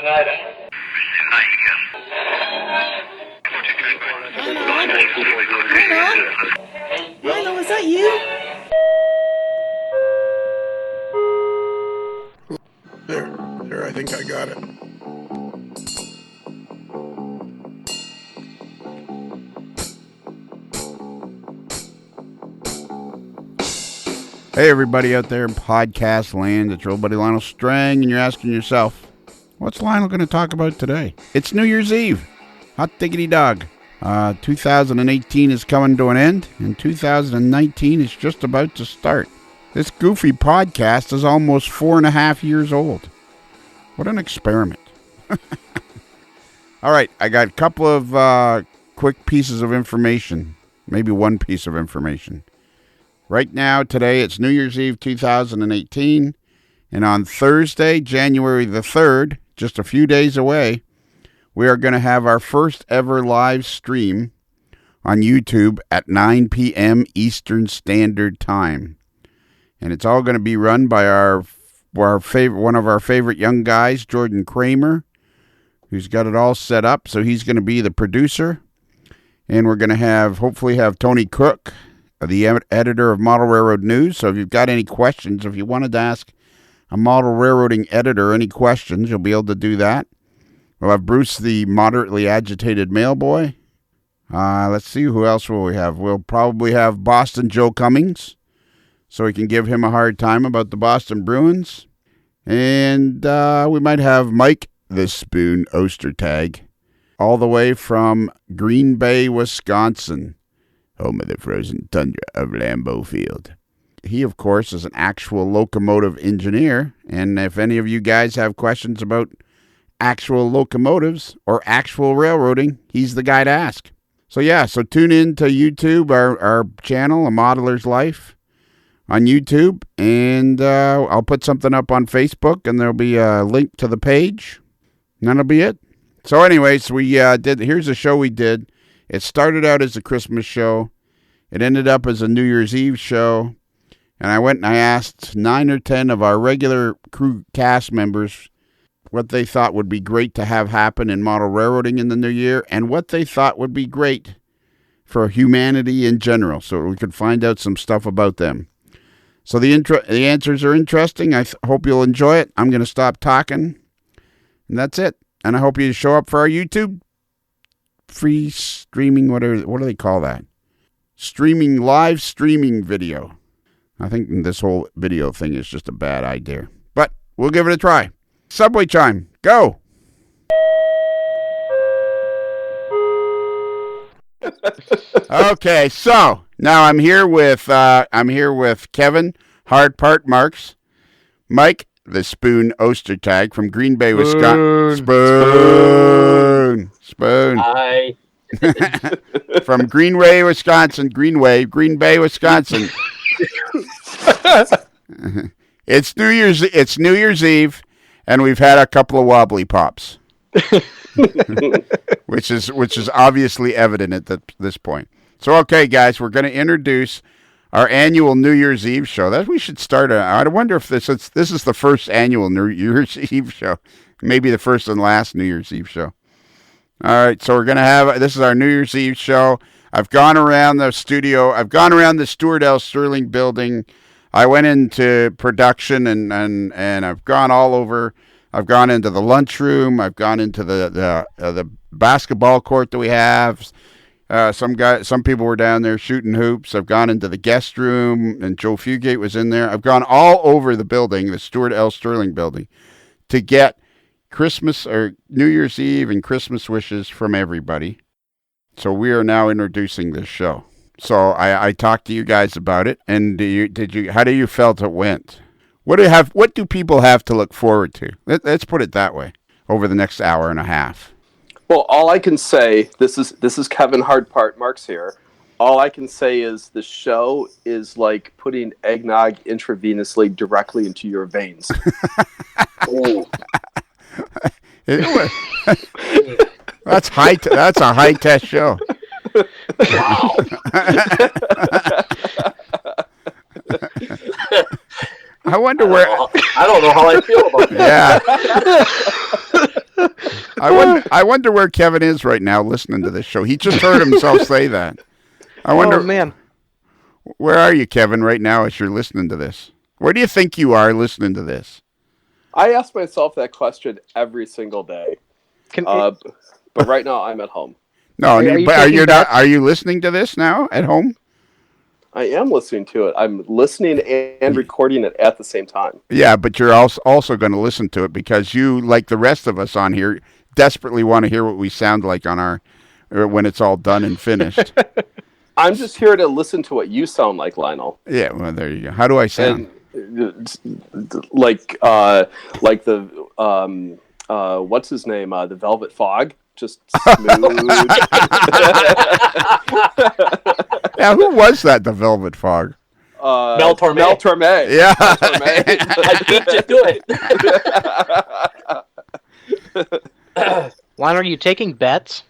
Milo, is that you? There, I think I got it. Hey, everybody out there in podcast land, it's your old buddy Lionel Strang, and you're asking yourself, what's Lionel going to talk about today? It's New Year's Eve. Hot diggity dog. 2018 is coming to an end, and 2019 is just about to start. This goofy podcast is almost 4.5 years old. What an experiment. All right, I got a couple of quick pieces of information, maybe one piece of information. Right now, today, it's New Year's Eve 2018, and on Thursday, January the 3rd, just a few days away, we are going to have our first ever live stream on YouTube at 9 p.m. Eastern Standard Time. And it's all going to be run by one of our favorite young guys, Jordan Kramer, who's got it all set up. So he's going to be the producer. And we're going to hopefully have Tony Cook, the editor of Model Railroad News. So if you've got any questions, if you wanted to ask a model railroading editor any questions, you'll be able to do that. We'll have Bruce, the moderately agitated mailboy. Let's see, who else will we have? We'll probably have Boston Joe Cummings, so we can give him a hard time about the Boston Bruins. And we might have Mike, the Spoon Ostertag, all the way from Green Bay, Wisconsin, home of the frozen tundra of Lambeau Field. He, of course, is an actual locomotive engineer, and if any of you guys have questions about actual locomotives or actual railroading, he's the guy to ask. So tune in to YouTube, our channel, A Modeler's Life, on YouTube, and I'll put something up on Facebook, and there'll be a link to the page, and that'll be it. So anyways, here's a show we did. It started out as a Christmas show. It ended up as a New Year's Eve show. And I went and I asked 9 or 10 of our regular crew cast members what they thought would be great to have happen in model railroading in the new year and what they thought would be great for humanity in general, so we could find out some stuff about them. So the answers are interesting. I hope you'll enjoy it. I'm going to stop talking. And that's it. And I hope you show up for our YouTube free streaming, what do they call that? Live streaming video. I think this whole video thing is just a bad idea. But we'll give it a try. Subway chime, go! Okay, so now I'm here with Kevin Hardpart Marks, Mike the Spoon Ostertag from Green Bay, Wisconsin. Spoon. Hi. From Green Bay, Wisconsin. It's New Year's Eve, and we've had a couple of wobbly pops, which is obviously evident at this point. So, okay, guys, we're going to introduce our annual New Year's Eve show. That we should start. I wonder if this is the first annual New Year's Eve show, maybe the first and last New Year's Eve show. All right, so this is our New Year's Eve show. I've gone around the studio. I've gone around the Stuart L. Sterling building. I went into production and I've gone all over. I've gone into the lunchroom. I've gone into the basketball court that we have. Some people were down there shooting hoops. I've gone into the guest room, and Joe Fugate was in there. I've gone all over the building, the Stuart L. Sterling building, to get Christmas or New Year's Eve and Christmas wishes from everybody. So we are now introducing this show. So I talked to you guys about it, and how do you felt it went? What do people have to look forward to? Let's put it that way over the next hour and a half. Well, all I can say, this is Kevin Hardpart Marks here. All I can say is the show is like putting eggnog intravenously directly into your veins. That's a high test show. Wow. I wonder where. I don't know how I feel about that. Yeah. I wonder where Kevin is right now listening to this show. He just heard himself say that. I wonder, Oh, man. where are you, Kevin, right now as you're listening to this? Where do you think you are listening to this? I ask myself that question every single day. But right now I'm at home. No, are you listening to this now at home? I am listening to it. I'm listening and recording it at the same time. Yeah, but you're also going to listen to it because you, like the rest of us on here, desperately want to hear what we sound like when it's all done and finished. I'm just here to listen to what you sound like, Lionel. Yeah, well, there you go. How do I sound? Like the what's his name? The Velvet Fog. Just smooth. Yeah, who was that? The Velvet Fog. Mel Torme. Mel Torme. Yeah, I beat you to it. Lionel, are you taking bets?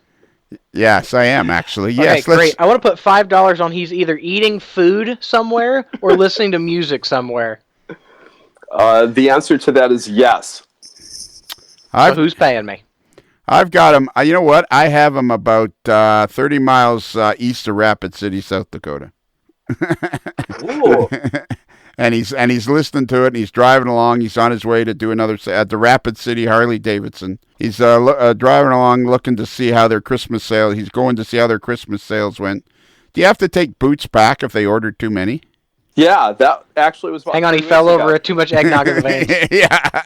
Yes, I am actually. Okay, Yes, great. I want to put $5 on he's either eating food somewhere or listening to music somewhere. The answer to that is yes. So who's paying me? I've got him. You know what? I have him about 30 miles east of Rapid City, South Dakota. Ooh. and he's listening to it. And he's driving along. He's on his way to do another at the Rapid City Harley Davidson. He's driving along, looking to see how their Christmas sale. He's going to see how their Christmas sales went. Do you have to take boots back if they ordered too many? Yeah, that actually was. Hang on, he fell over too much eggnog in the veins. Yeah.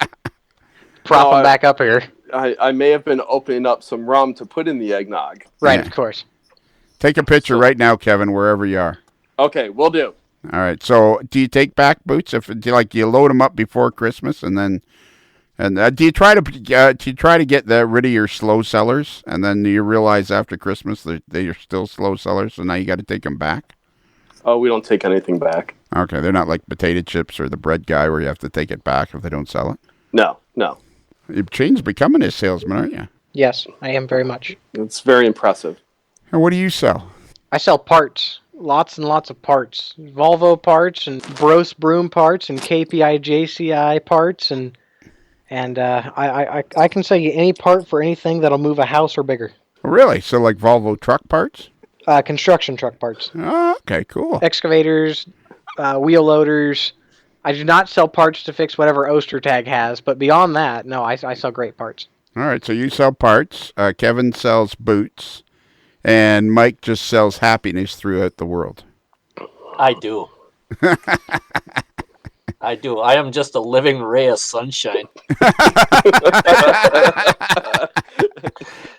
Prop him back up here. I may have been opening up some rum to put in the eggnog. Right, Yeah. of course. Take a picture right now, Kevin, wherever you are. Okay, will do. All right. So, do you take back boots? Do you load them up before Christmas, and then, do you try to get rid of your slow sellers, and then you realize after Christmas that they are still slow sellers, so now you got to take them back? Oh, we don't take anything back. Okay, they're not like potato chips or the bread guy where you have to take it back if they don't sell it. No. Shane's becoming a salesman, aren't you? Yes, I am very much. It's very impressive. And what do you sell? I sell parts. Lots and lots of parts. Volvo parts and Bros Broom parts and KPI JCI parts and I can sell you any part for anything that'll move a house or bigger. Really? So like Volvo truck parts? Construction truck parts. Oh, okay, cool. Excavators, wheel loaders. I do not sell parts to fix whatever Ostertag has, but beyond that, no, I sell great parts. All right, so you sell parts. Kevin sells boots. And Mike just sells happiness throughout the world. I do. I do. I am just a living ray of sunshine.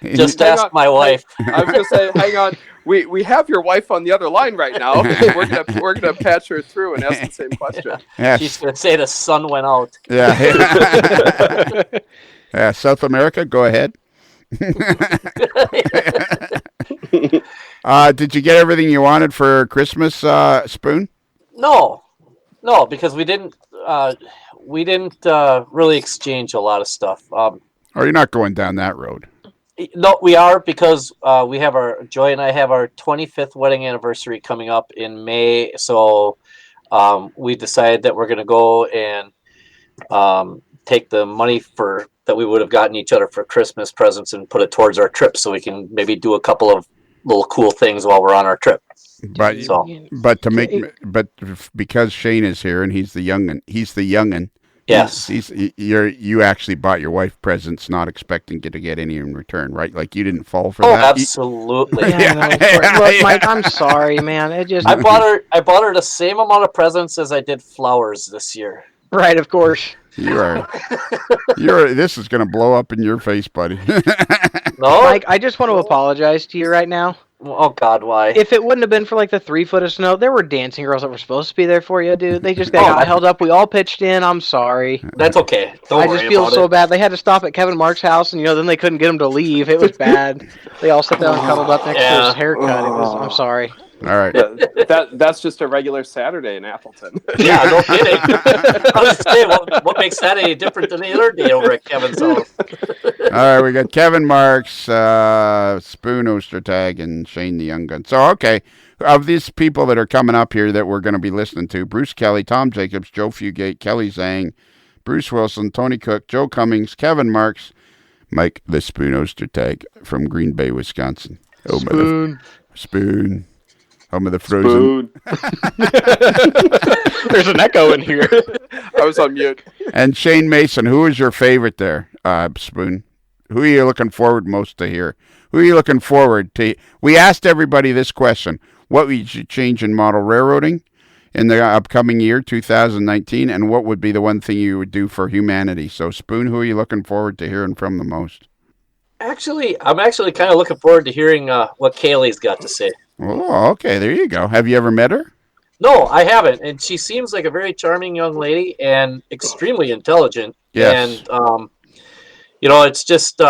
Just ask my wife. I was going to say, hang on. We have your wife on the other line right now. We're gonna patch her through and ask the same question. Yes. She's gonna say the sun went out. Yeah. Yeah. South America, go ahead. Did you get everything you wanted for Christmas, Spoon? No, because we didn't really exchange a lot of stuff. Or you're not going down that road? No, we are, because Joy and I have our 25th wedding anniversary coming up in May. So we decided that we're going to go and take the money that we would have gotten each other for Christmas presents and put it towards our trip, so we can maybe do a couple of little cool things while we're on our trip. But because Shane is here and he's the youngin'. Yes, you actually bought your wife presents, not expecting to get any in return, right? Like you didn't fall for that. Oh, absolutely. Look, Mike, I'm sorry, man. I bought her the same amount of presents as I did flowers this year. Right, of course. This is going to blow up in your face, buddy. No, Mike, I just want to apologize to you right now. Oh God, why? If it wouldn't have been for like the 3 foot of snow, there were dancing girls that were supposed to be there for you, dude. They just got held up. We all pitched in. I'm sorry. That's okay. I just feel so bad. They had to stop at Kevin Mark's house, and then they couldn't get him to leave. It was bad. They all sat down and cuddled up next to his haircut. I'm sorry. All right. That's just a regular Saturday in Appleton. Yeah, no kidding. I was saying, what makes that any different than the other day over at Kevin's house? All right, we got Kevin Marks, Spoon Ostertag, and Shane the Young Gun. So, okay, of these people that are coming up here that we're going to be listening to, Bruce Kelly, Tom Jacobs, Joe Fugate, Kelly Zhang, Bruce Wilson, Tony Cook, Joe Cummings, Kevin Marks, Mike the Spoon Ostertag from Green Bay, Wisconsin. Spoon. Spoon. Home of the frozen. Spoon. There's an echo in here. I was on mute. And Shane Mason, who is your favorite there, Spoon? Who are you looking forward most to hear? Who are you looking forward to? We asked everybody this question. What would you change in model railroading in the upcoming year, 2019, and what would be the one thing you would do for humanity? So, Spoon, who are you looking forward to hearing from the most? Actually, I'm kind of looking forward to hearing what Kaylee's got to say. Oh, okay. There you go. Have you ever met her? No, I haven't. And she seems like a very charming young lady and extremely intelligent. Yes. And, it's just,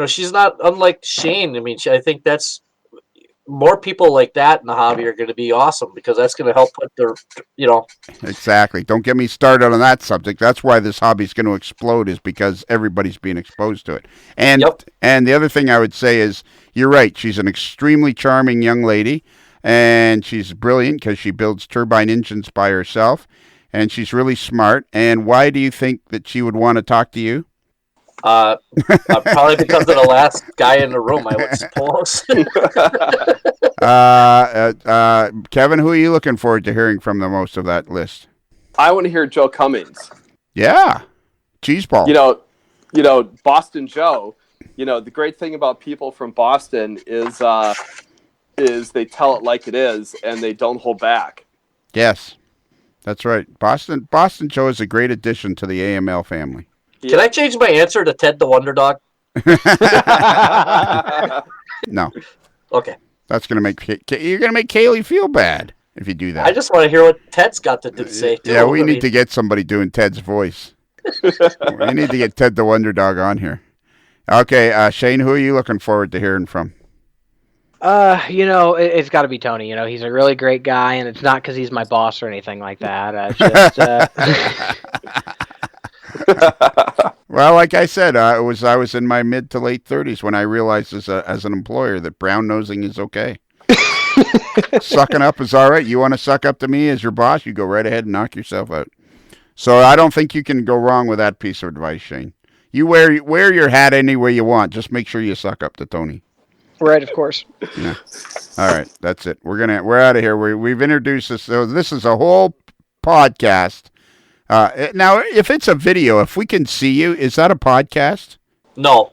she's not unlike Shane. I mean, I think that's more people like that in the hobby are going to be awesome because that's going to help put their, Exactly. Don't get me started on that subject. That's why this hobby is going to explode, is because everybody's being exposed to it. And and the other thing I would say is, you're right. She's an extremely charming young lady, and she's brilliant because she builds turbine engines by herself, and she's really smart. And why do you think that she would want to talk to you? Probably because of the last guy in the room, I would suppose. Kevin, who are you looking forward to hearing from the most of that list? I want to hear Joe Cummings. Yeah, cheeseball. Boston Joe. The great thing about people from Boston is they tell it like it is and they don't hold back. Yes, that's right. Boston Joe is a great addition to the AML family. Can I change my answer to Ted the Wonder Dog? No. Okay. That's gonna make Kaylee feel bad if you do that. I just want to hear what Ted's got to say. Too. Yeah, we need to get somebody doing Ted's voice. We need to get Ted the Wonder Dog on here. Okay, Shane, who are you looking forward to hearing from? It's got to be Tony. He's a really great guy, and it's not because he's my boss or anything like that. Well, like I said, I was in my mid to late 30s when I realized as an employer that brown nosing is okay. Sucking up is all right. You want to suck up to me as your boss, you go right ahead and knock yourself out. So I don't think you can go wrong with that piece of advice, Shane. You wear your hat any way you want. Just make sure you suck up to Tony. Right, of course. Yeah. All right, that's it. We're out of here. We've introduced this. So this is a whole podcast. Now, if it's a video, if we can see you, is that a podcast? No. All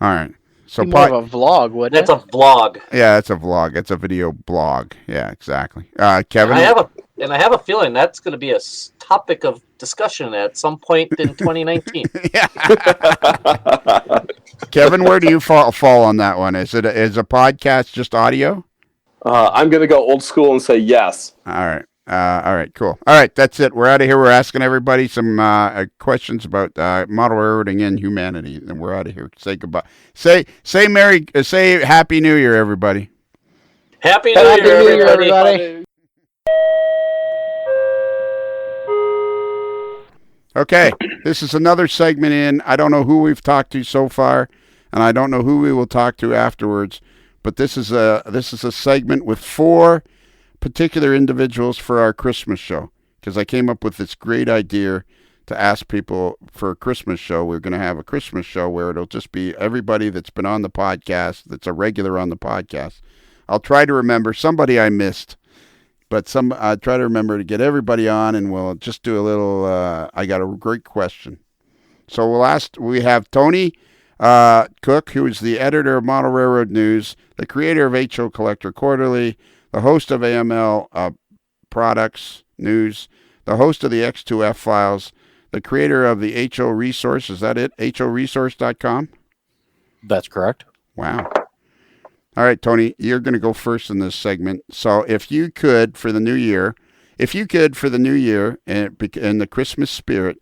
right. So more of a vlog, wouldn't it? That's a vlog. Yeah, it's a vlog. It's a video blog. Yeah, exactly. Kevin? I have a feeling that's going to be a topic of discussion at some point in 2019. Kevin, where do you fall on that one? Is a podcast just audio? I'm going to go old school and say yes. All right. All right, cool. All right, that's it. We're out of here. We're asking everybody some questions about model railroading and humanity, and we're out of here. Say goodbye. Say Happy New Year, everybody. Happy New Year, everybody. Okay, this is another segment in. I don't know who we've talked to so far, and I don't know who we will talk to afterwards. But this is a segment with 4 particular individuals for our Christmas show, because I came up with this great idea to ask people for a Christmas show. We're going to have a Christmas show where it'll just be everybody that's been on the podcast, that's a regular on the podcast. I'll try to remember somebody I missed, but I'll try to remember to get everybody on, and we'll just do a little. I got a great question, so we have Tony Cook, who is the editor of Model Railroad News, the creator of HO Collector Quarterly, the host of AML Products News, the host of the X2F Files, the creator of the HO Resource. Is that it? HOResource.com? That's correct. Wow. All right, Tony, you're going to go first in this segment. So if you could, for the new year, and in the Christmas spirit,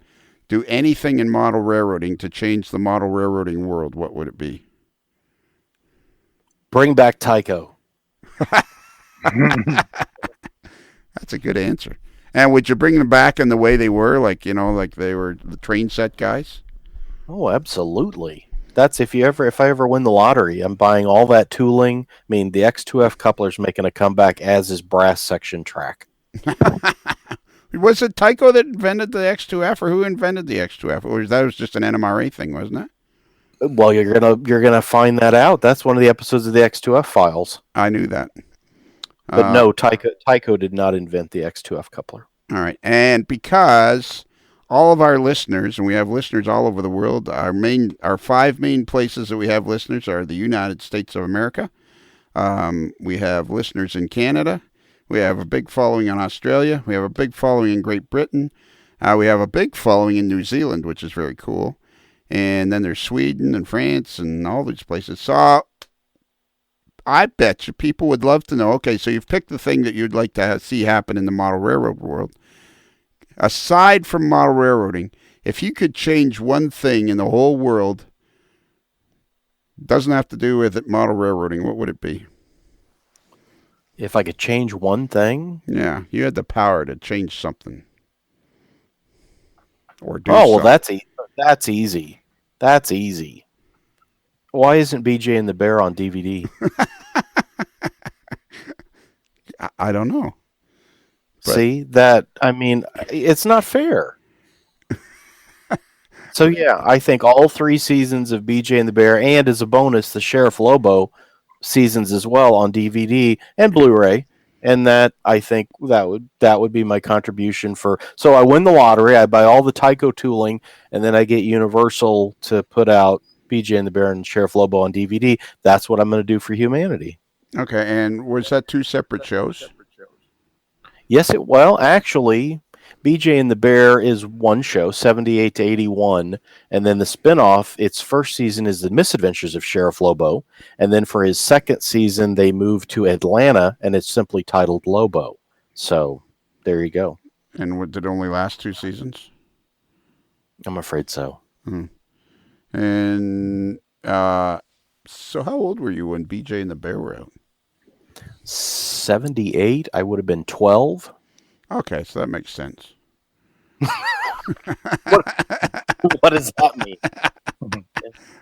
do anything in model railroading to change the model railroading world, what would it be? Bring back Tycho. That's a good answer. And would you bring them back in the way they were, like they were the train set guys? Oh, absolutely. That's if I ever win the lottery, I'm buying all that tooling. I mean, the X2F coupler's making a comeback, as is brass section track. Was it Tycho that invented the X2F, or who invented the X2F? Or that was just an NMRA thing, wasn't it? Well, you're gonna find that out. That's one of the episodes of the X2F files. I knew that. But no, Tycho did not invent the X2F coupler. All right, and because all of our listeners, and we have listeners all over the world, our 5 main places that we have listeners are the United States of America. We have listeners in Canada. We have a big following in Australia. We have a big following in Great Britain. We have a big following in New Zealand, which is very cool. And then there's Sweden and France and all these places. So I bet you people would love to know, okay, so you've picked the thing that you'd like to see happen in the model railroad world. Aside from model railroading, if you could change one thing in the whole world, doesn't have to do with it model railroading, what would it be? If I could change one thing? Yeah, you had the power to change something. Or do well, something. that's easy. That's easy. Why isn't BJ and the Bear on DVD? I don't know. But See, it's not fair. So yeah, I think all 3 seasons of BJ and the Bear, and as a bonus, the Sheriff Lobo seasons as well on DVD and Blu-ray. And that, I think that would be my contribution for. So I win the lottery, I buy all the Tyco tooling, and then I get Universal to put out BJ and the Bear and Sheriff Lobo on DVD. That's what I'm going to do for humanity. Okay, and was that 2 separate shows? Yes, well, actually, BJ and the Bear is one show, 78 to 81, and then the spinoff, its first season is The Misadventures of Sheriff Lobo, and then for his second season, they moved to Atlanta, and it's simply titled Lobo. So, there you go. And did it only last 2 seasons? I'm afraid so. And so how old were you when BJ and the Bear were out? 78, I would have been 12. Okay, so that makes sense. What does that mean?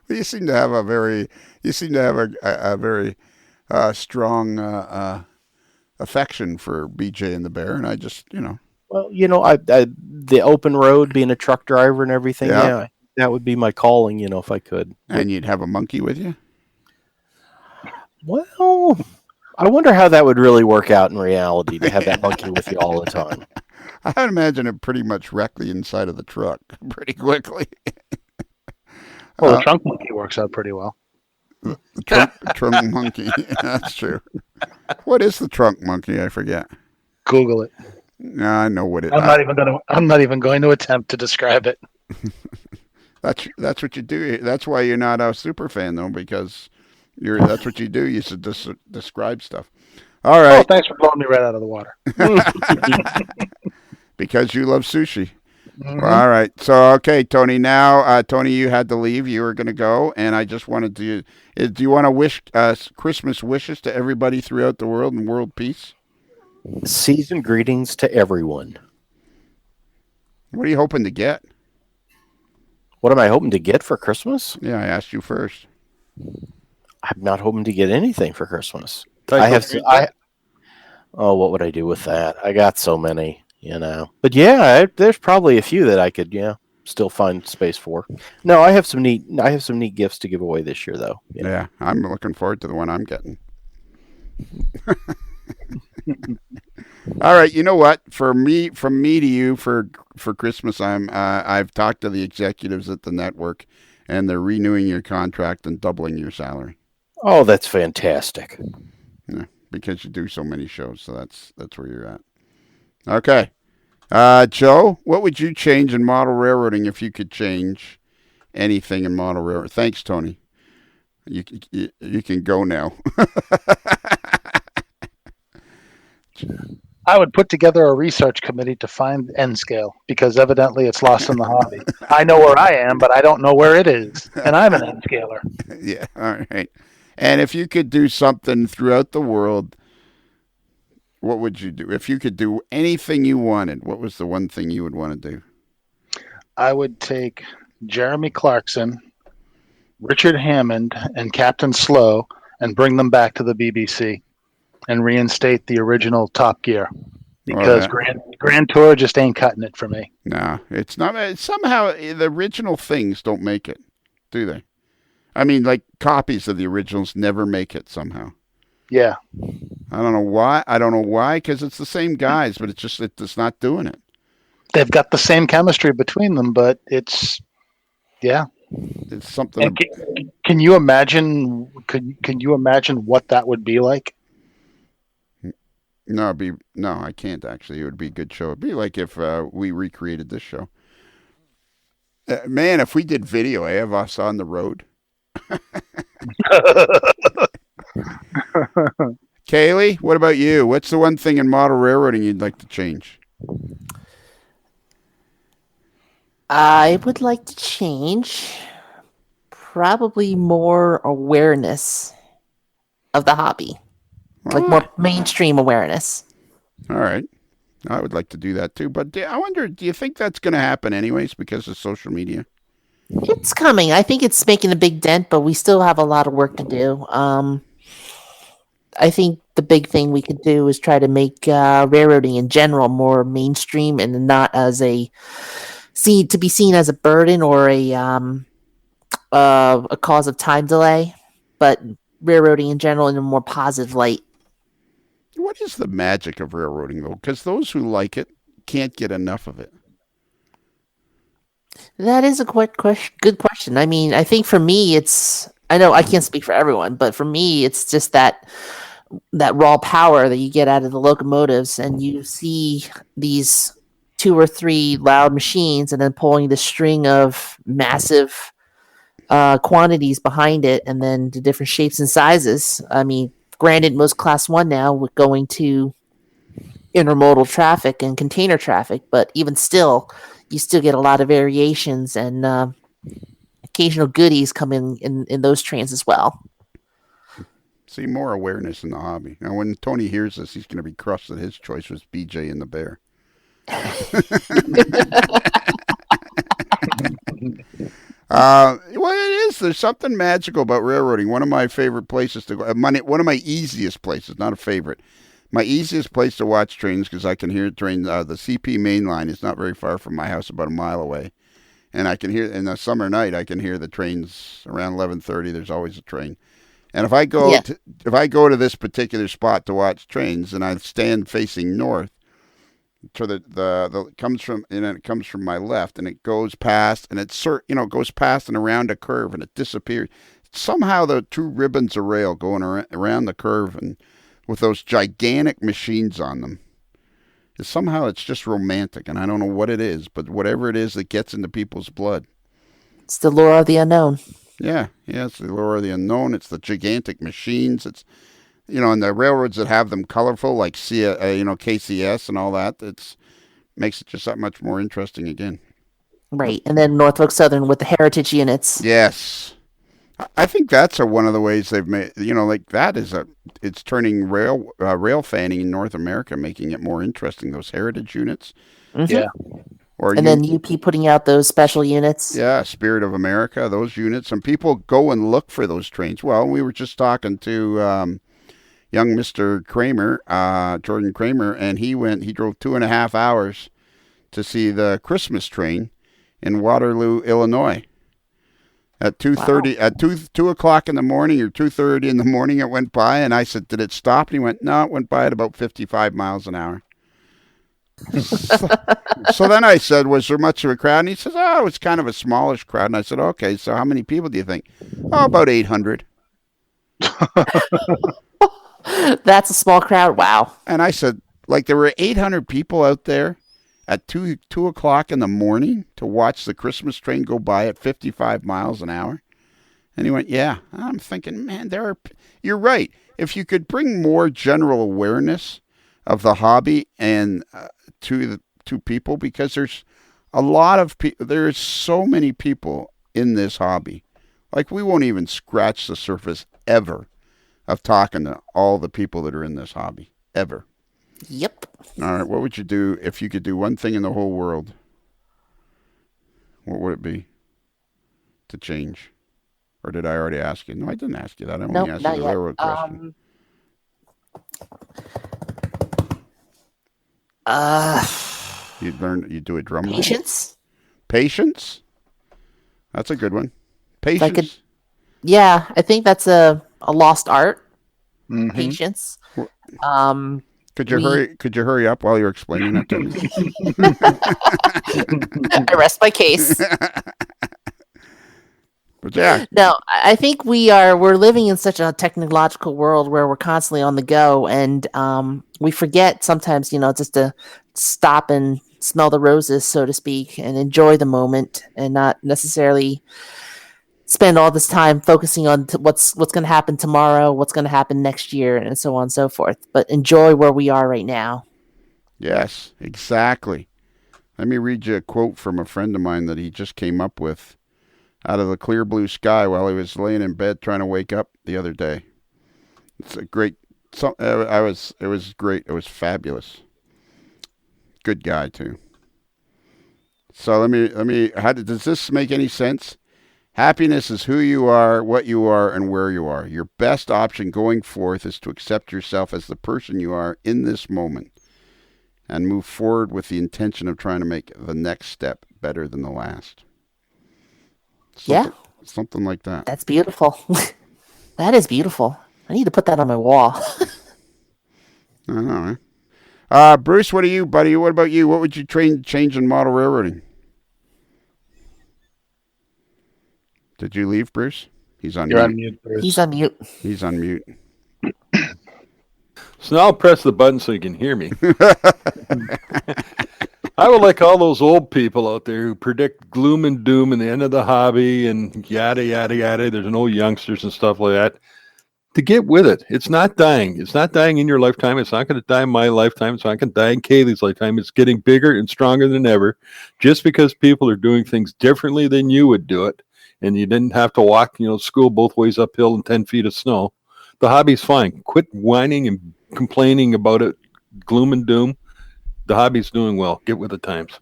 You seem to have a very strong affection for BJ and the Bear, and I just, Well, I the open road, being a truck driver and everything, yeah, that would be my calling, if I could. And you'd have a monkey with you? Well, I wonder how that would really work out in reality, to have that monkey with you all the time. I'd imagine it pretty much wrecked the inside of the truck pretty quickly. Well, the trunk monkey works out pretty well. The trunk monkey. That's true. What is the trunk monkey? I forget. Google it. No, I know what it is. I'm not even going to attempt to describe it. That's what you do. That's why you're not a super fan, though, because that's what you do. You should describe stuff. All right. Oh, thanks for blowing me right out of the water. Because you love sushi. Mm-hmm. Well, all right. So, okay, Tony. Now, Tony, you had to leave. You were going to go, and I just wanted to. Do you want to wish Christmas wishes to everybody throughout the world and world peace? Season greetings to everyone. What are you hoping to get? What am I hoping to get for Christmas? Yeah, I asked you first. I'm not hoping to get anything for Christmas. What would I do with that? I got so many, But yeah, there's probably a few that I could, still find space for. No, I have some neat gifts to give away this year, though. Yeah, I'm looking forward to the one I'm getting. All right, you know what? From me to you for Christmas, I've talked to the executives at the network, and they're renewing your contract and doubling your salary. Oh, that's fantastic. Yeah, because you do so many shows, so that's where you're at. Okay, Joe, what would you change in model railroading if you could change anything in model railroad? Thanks, Tony. You can go now. I would put together a research committee to find N scale, because evidently it's lost in the hobby. I know where I am, but I don't know where it is, and I'm an N scaler. Yeah, all right. And if you could do something throughout the world, what would you do? If you could do anything you wanted, what was the one thing you would want to do? I would take Jeremy Clarkson, Richard Hammond, and Captain Slow and bring them back to the BBC and reinstate the original Top Gear, because Grand Tour just ain't cutting it for me. No, it's not. Somehow the original things don't make it, do they? I mean, like copies of the originals never make it somehow. Yeah. I don't know why. I don't know why, because it's the same guys, but it's not doing it. They've got the same chemistry between them, but it's yeah. It's something. And can you imagine? Can you imagine what that would be like? No, I can't actually. It would be a good show. It'd be like if we recreated this show. Man, if we did video, I have us on the road. Kaylee, what about you? What's the one thing in model railroading you'd like to change? I would like to change probably more awareness of the hobby, like more mainstream awareness. All right. I would like to do that too. But I wonder, do you think that's going to happen anyways because of social media? It's coming. I think it's making a big dent, but we still have a lot of work to do. I think the big thing we could do is try to make railroading in general more mainstream and not as to be seen as a burden or a cause of time delay, but railroading in general in a more positive light. What is the magic of railroading, though? Because those who like it can't get enough of it. That is a good question. I mean, I think for me, I know I can't speak for everyone, but for me, it's just that raw power that you get out of the locomotives, and you see these 2 or 3 loud machines, and then pulling the string of massive quantities behind it, and then the different shapes and sizes. I mean, granted, most Class 1 now with going to intermodal traffic and container traffic, but even still, you still get a lot of variations and occasional goodies come in those trains as well. See, more awareness in the hobby. Now, when Tony hears this, he's going to be crushed that his choice was BJ and the Bear. Well, it is. There's something magical about railroading. One of my favorite places to go. One of my easiest places, not a favorite. My easiest place to watch trains because I can hear trains. The CP main line is not very far from my house, about a mile away, and I can hear in the summer night. I can hear the trains around 11:30. There's always a train, and if I go to this particular spot to watch trains, and I stand facing north, to the comes from and it comes from my left, and it goes past, and goes past and around a curve, and it disappears. Somehow the 2 ribbons of rail going around the curve and with those gigantic machines on them. Somehow it's just romantic, and I don't know what it is, but whatever it is that gets into people's blood. It's the lure of the unknown. Yeah, it's the lure of the unknown. It's the gigantic machines. It's and the railroads that have them colorful, like KCS and all that. It makes it just that much more interesting again. Right, and then Norfolk Southern with the heritage units. Yes. I think that's one of the ways they've made, it's turning rail fanning in North America, making it more interesting. Those heritage units. Mm-hmm. Yeah. Then UP putting out those special units. Yeah, Spirit of America, those units. And people go and look for those trains. Well, we were just talking to young Mr. Kramer, Jordan Kramer, and he drove 2.5 hours to see the Christmas train in Waterloo, Illinois. At 2:30, at 2 o'clock in the morning or 2:30 in the morning, it went by, and I said, "Did it stop?" And he went, "No, it went by at about 55 miles an hour." So then I said, "Was there much of a crowd?" And he says, "Oh, it was kind of a smallish crowd." And I said, "Okay, so how many people do you think?" "Oh, about 800." That's a small crowd. Wow. And I said, like, there were 800 people out there at 2 o'clock in the morning to watch the Christmas train go by at 55 miles an hour? And he went, yeah. I'm thinking, man, you're right. If you could bring more general awareness of the hobby and to people, because there's a lot of people, there's so many people in this hobby. Like, we won't even scratch the surface ever of talking to all the people that are in this hobby, ever. Yep. All right, what would you do if you could do one thing in the whole world? What would it be to change? Or did I already ask you? No, I didn't ask you that. I only asked you the railroad question. You'd do a drum roll. Patience. Patience? That's a good one. Patience. Yeah, I think that's a lost art. Mhm. Patience. Wh- Could you We hurry up while you're explaining it to me? I rest my case. But yeah, No, I think we're living in such a technological world where we're constantly on the go, and we forget sometimes, just to stop and smell the roses, so to speak, and enjoy the moment, and not necessarily spend all this time focusing on what's going to happen tomorrow, what's going to happen next year, and so on and so forth. But enjoy where we are right now. yes, exactly. Let me read you a quote from a friend of mine that he just came up with out of the clear blue sky while he was laying in bed trying to wake up the other day. It's a great. It was great. It was fabulous. Good guy too. So does this make any sense? Happiness is who you are, what you are, and where you are. Your best option going forth is to accept yourself as the person you are in this moment and move forward with the intention of trying to make the next step better than the last. Something like that. That's beautiful. That is beautiful. I need to put that on my wall. I don't know. Bruce, what are you, buddy? What about you? What would you change in model railroading? Did you leave, Bruce? He's on You're mute. on mute, Bruce. He's on mute. He's on mute. So now I'll press the button so you can hear me. I would like all those old people out there who predict gloom and doom and the end of the hobby and yada, yada, yada. There's no youngsters and stuff like that. To get with it. It's not dying. It's not dying in your lifetime. It's not going to die in my lifetime. It's not going to die in Kaylee's lifetime. It's getting bigger and stronger than ever. Just because people are doing things differently than you would do it, and you didn't have to walk, school both ways uphill in 10 feet of snow, the hobby's fine. Quit whining and complaining about it, gloom and doom. The hobby's doing well. Get with the times.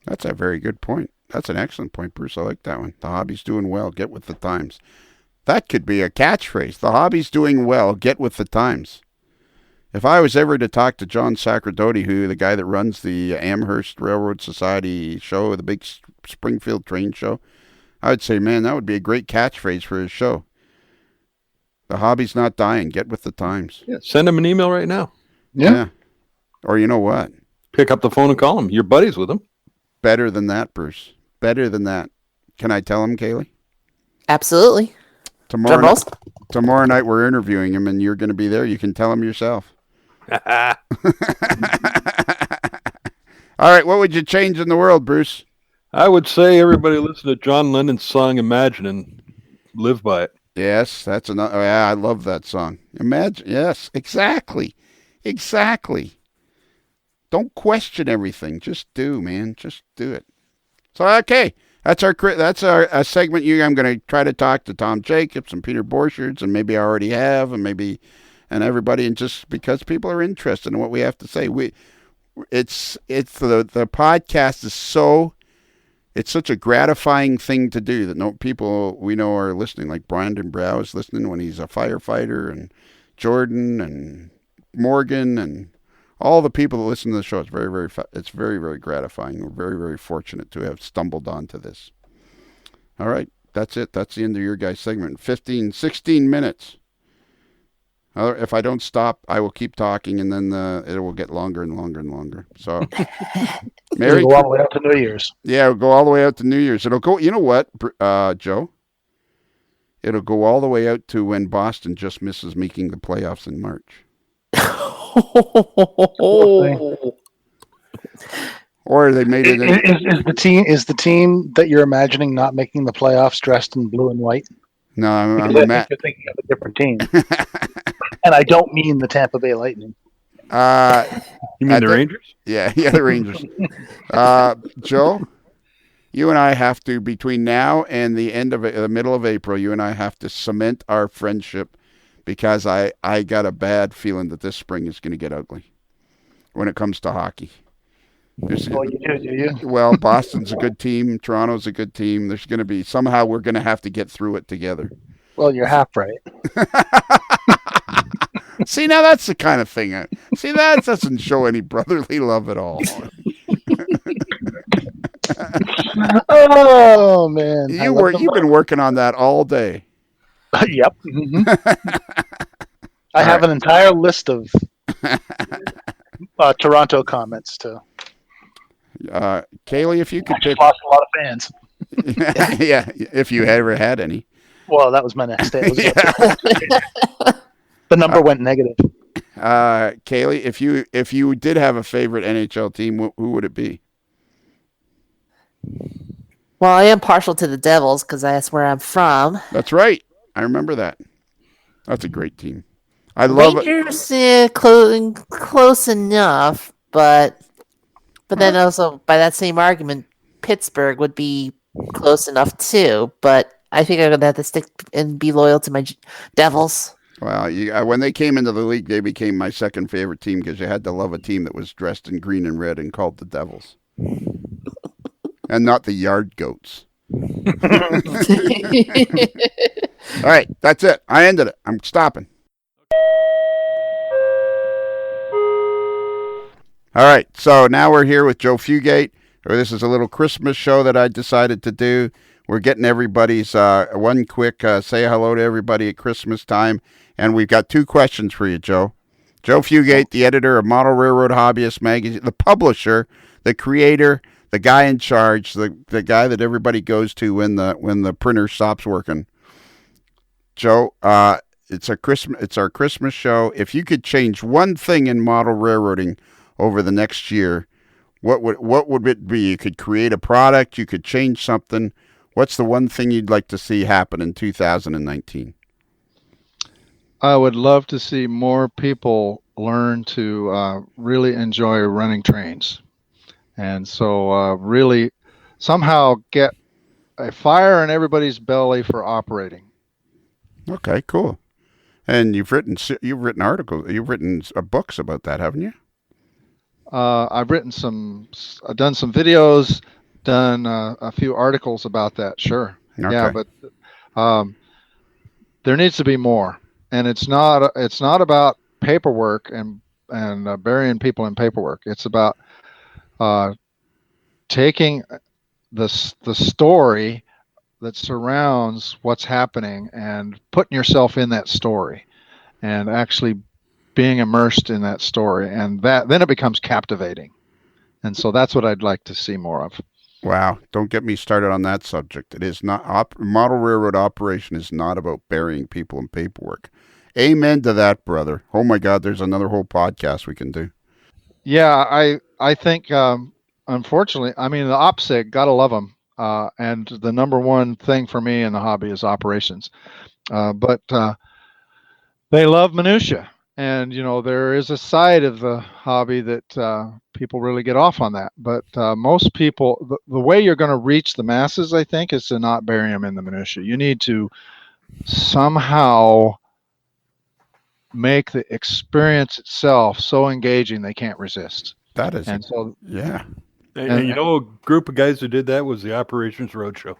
That's a very good point. That's an excellent point, Bruce. I like that one. The hobby's doing well. Get with the times. That could be a catchphrase. The hobby's doing well. Get with the times. If I was ever to talk to John Sacerdoti, the guy that runs the Amherst Railroad Society show, the big Springfield train show, I would say, man, that would be a great catchphrase for his show. The hobby's not dying. Get with the times. Yeah, send him an email right now. Yeah. Or you know what? Pick up the phone and call him. You're buddies with him. Better than that, Bruce. Better than that. Can I tell him, Kaylee? Absolutely. Tomorrow night we're interviewing him, and you're going to be there. You can tell him yourself. All right, what would you change in the world, Bruce? I would say everybody listen to John Lennon's song Imagine and live by it. Yes, that's another. Oh, yeah, I love that song. Imagine. Yes, exactly. Don't question everything. Just do, man. Just do it. So, okay. That's our segment. I'm going to try to talk to Tom Jacobs and Peter Borchards, and maybe I already have, and everybody, and just because people are interested in what we have to say. It's the podcast is it's such a gratifying thing to do that people we know are listening. Like Brandon Brow is listening when he's a firefighter, and Jordan and Morgan and all the people that listen to the show. It's very, very gratifying. We're very, very fortunate to have stumbled onto this. All right. That's it. That's the end of your guys' segment. 16 minutes. If I don't stop, I will keep talking, and then it will get longer and longer and longer. So, It'll go all the way out to New Year's. Yeah, it'll go all the way out to New Year's. It'll go, you know what, Joe? It'll go all the way out to when Boston just misses making the playoffs in March. Or they made it. Is the team that you're imagining not making the playoffs dressed in blue and white? No, I think you're thinking of a different team, and I don't mean the Tampa Bay Lightning. You mean the Rangers? Yeah, the Rangers. Joe, you and I have to, between now and the middle of April, you and I have to cement our friendship, because I got a bad feeling that this spring is going to get ugly when it comes to hockey. You do you? Well, Boston's a good team. Toronto's a good team. There's going to be, somehow we're going to have to get through it together. Well, you're half right. See, now that's the kind of thing. That doesn't show any brotherly love at all. Oh, man. You've been working on that all day. Yep. Mhm. I All have right. an entire list of Toronto comments too. Kaylee, if you could Actually, pick, lost a lot of fans. yeah, if you ever had any. Well, that was my next day. It was about Yeah. the number went negative. Kaylee, if you did have a favorite NHL team, who would it be? Well, I am partial to the Devils because that's where I'm from. That's right. I remember that. That's a great team. I love it. Rangers, close enough, but then also by that same argument, Pittsburgh would be close enough too. But I think I'm gonna have to stick and be loyal to my Devils. Well, when they came into the league, they became my second favorite team because you had to love a team that was dressed in green and red and called the Devils, and not the Yard Goats. All right, that's it. I ended it. I'm stopping. All right, so now we're here with Joe Fugate. This is a little Christmas show that I decided to do. We're getting everybody's one quick say hello to everybody at Christmas time. And we've got two questions for you, Joe. Joe Fugate, the editor of Model Railroad Hobbyist magazine, the publisher, the creator, the guy in charge, the guy that everybody goes to when the printer stops working. Joe, it's our Christmas show. If you could change one thing in model railroading over the next year, what would it be? You could create a product, you could change something. What's the one thing you'd like to see happen in 2019? I would love to see more people learn to really enjoy running trains. And so really somehow get a fire in everybody's belly for operating. Okay, cool. And you've written articles, you've written books about that, haven't you? I've done some videos, done a few articles about that. Sure. Okay. Yeah, but there needs to be more, and it's not about paperwork and burying people in paperwork. It's about taking the story that surrounds what's happening and putting yourself in that story, and actually being immersed in that story, and then it becomes captivating. And so that's what I'd like to see more of. Wow, don't get me started on that subject. It is not model railroad operation is not about burying people in paperwork. Amen to that, brother. Oh my God, there's another whole podcast we can do. Yeah, I think unfortunately, I mean the OPSIG, gotta love them. And the number one thing for me in the hobby is operations. But they love minutia, and there is a side of the hobby that people really get off on that. But most people, the way you're going to reach the masses, I think, is to not bury them in the minutia. You need to somehow make the experience itself so engaging they can't resist. That is, and so yeah. And a group of guys who did that was the Operations Roadshow.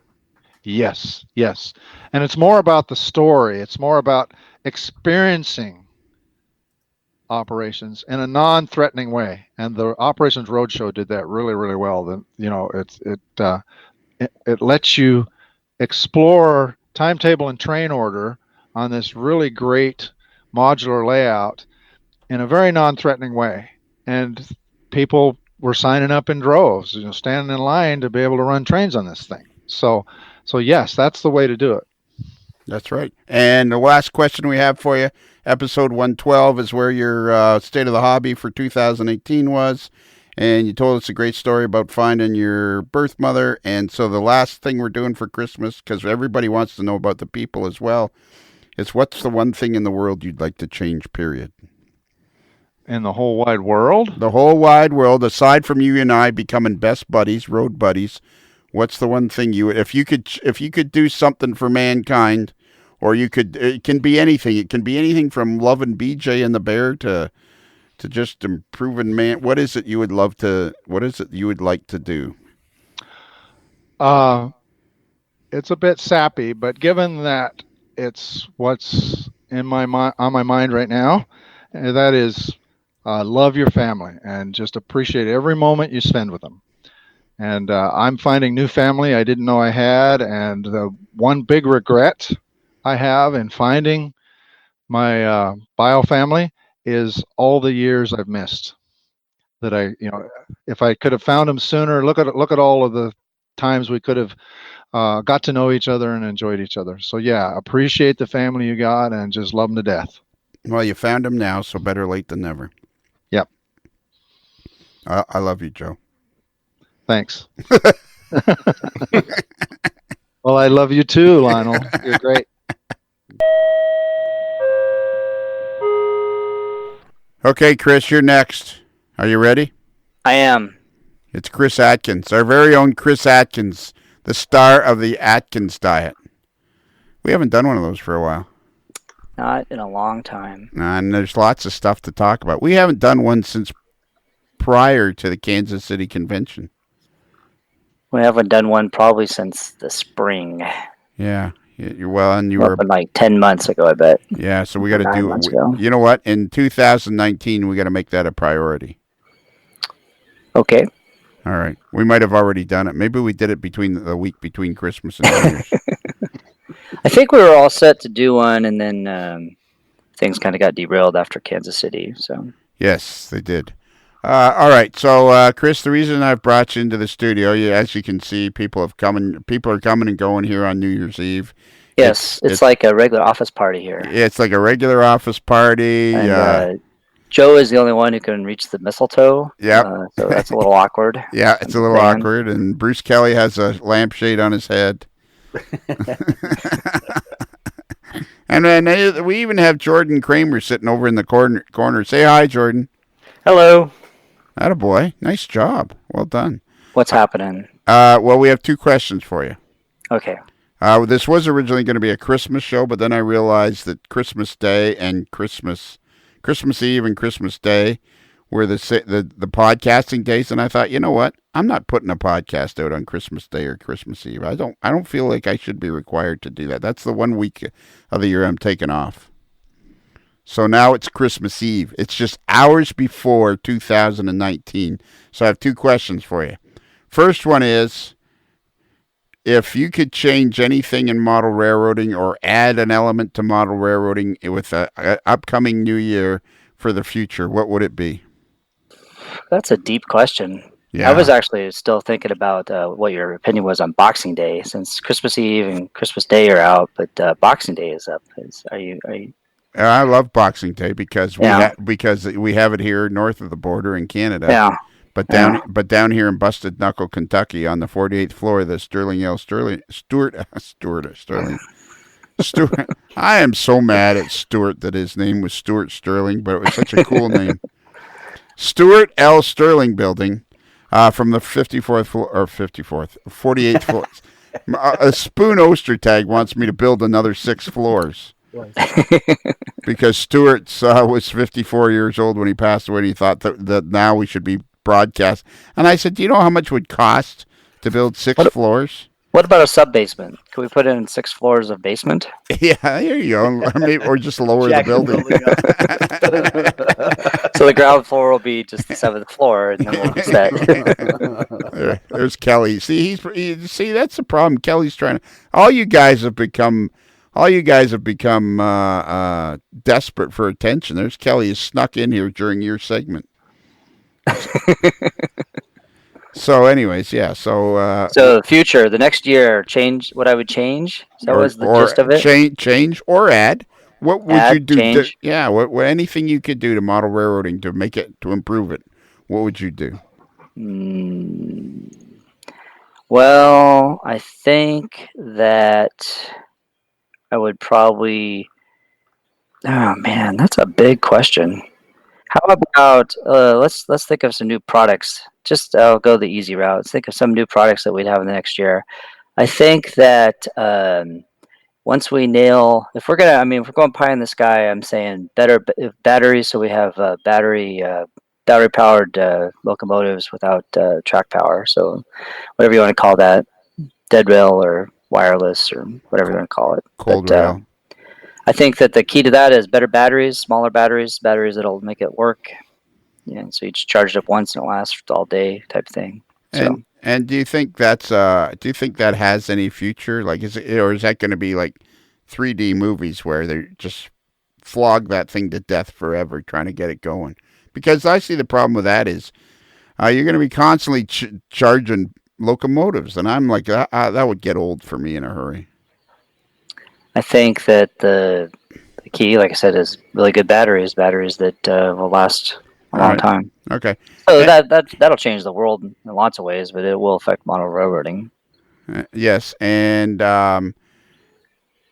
Yes. And it's more about the story. It's more about experiencing operations in a non-threatening way. And the Operations Roadshow did that really, really well. It lets you explore timetable and train order on this really great modular layout in a very non-threatening way. And people were signing up in droves, standing in line to be able to run trains on this thing. So yes, that's the way to do it. That's right. And the last question we have for you, episode 112, is where your state of the hobby for 2018 was. And you told us a great story about finding your birth mother. And so the last thing we're doing for Christmas, because everybody wants to know about the people as well, is what's the one thing in the world you'd like to change, period? In the whole wide world? The whole wide world, aside from you and I becoming best buddies, road buddies. What's the one thing if you could do something for mankind, or it can be anything. It can be anything from loving BJ and the bear to just improving man. What is it you would like to do? It's a bit sappy, but given that it's what's on my mind right now, that is love your family and just appreciate every moment you spend with them. And I'm finding new family I didn't know I had, and the one big regret I have in finding my bio family is all the years I've missed. That if I could have found them sooner, look at all of the times we could have got to know each other and enjoyed each other. So yeah, appreciate the family you got and just love them to death. Well, you found him now, so better late than never. Yep. I love you, Joe. Thanks. Well, I love you too, Lionel. You're great. Okay, Chris, you're next. Are you ready? I am. It's Chris Atkins, our very own Chris Atkins, the star of the Atkins diet. We haven't done one of those for a while. Not in a long time. And there's lots of stuff to talk about. We haven't done one since prior to the Kansas City convention. We haven't done one probably since the spring. Yeah. You're well, and you were like 10 months ago, I bet. Yeah, so we got to 9 do months ago. You know what? In 2019, we got to make that a priority. Okay. All right. We might have already done it. Maybe we did it between the week between Christmas and New Year's. I think we were all set to do one, and then things kind of got derailed after Kansas City. So Yes, they did. All right. So, Chris, the reason I've brought you into the studio, as you can see, people are coming and going here on New Year's Eve. yes, it's like a regular office party here. It's like a regular office party. And, Joe is the only one who can reach the mistletoe. Yep. So that's a little awkward. Yeah, it's a little awkward. And Bruce Kelly has a lampshade on his head. And then we even have Jordan Kramer sitting over in the corner. Say hi, Jordan. Hello. Attaboy. Nice job. Well done. What's happening? Well, we have two questions for you. Okay. This was originally going to be a Christmas show, but then I realized that Christmas Day and Christmas Eve and Christmas Day were the podcasting days, and I thought, you know what? I'm not putting a podcast out on Christmas Day or Christmas Eve. I don't feel like I should be required to do that. That's the 1 week of the year I'm taking off. So now it's Christmas Eve. It's just hours before 2019. So I have two questions for you. First one is, if you could change anything in model railroading or add an element to model railroading with a upcoming new year for the future, what would it be? That's a deep question. Yeah. I was actually still thinking about what your opinion was on Boxing Day, since Christmas Eve and Christmas Day are out, but Boxing Day is up. Are you? I love Boxing Day because we have it here north of the border in Canada. Yeah. But down here in Busted Knuckle, Kentucky, on the 48th floor of the Stewart. I am so mad at Stewart that his name was Stuart Sterling, but it was such a cool name. Stuart L. Sterling Building, from the 54th floor, or 48th floor. A Spoon Ostertag wants me to build another 6 floors. Because Stewart was 54 years old when he passed away, and he thought that now we should be broadcast. And I said, do you know how much it would cost to build 6 floors? What about a sub-basement? Can we put in 6 floors of basement? Yeah, there you go. Or just lower the building. So the ground floor will be just the 7th floor, and then we'll be set. There's Kelly. See, see, that's the problem. Kelly's trying to. All you guys have become desperate for attention. There's Kelly is snuck in here during your segment. So, anyways, yeah. So the future, the next year, change what I would change. That was the gist of it. Change or add. What would you do? Change. What anything you could do to model railroading to make it, to improve it? What would you do? Well, I think that I would probably. Oh man, that's a big question. How about let's think of some new products. I'll go the easy route. Let's think of some new products that we'd have in the next year. I think that once we nail, if we're going pie in the sky, I'm saying better batteries. So we have battery powered locomotives without track power. So whatever you want to call that, dead rail or wireless or whatever you want to call it. Cold rail. I think that the key to that is better batteries, smaller batteries that'll make it work. Yeah, so you just charge it up once and it lasts all day, type thing. And do you think that has any future? Like, is that going to be like 3D movies where they just flog that thing to death forever trying to get it going. Because I see the problem with that is you're going to be constantly charging locomotives, and I'm like, that would get old for me in a hurry. I think that the key, like I said, is really good batteries that will last a long time. Okay. So that'll change the world in lots of ways, but it will affect model railroading. Yes, and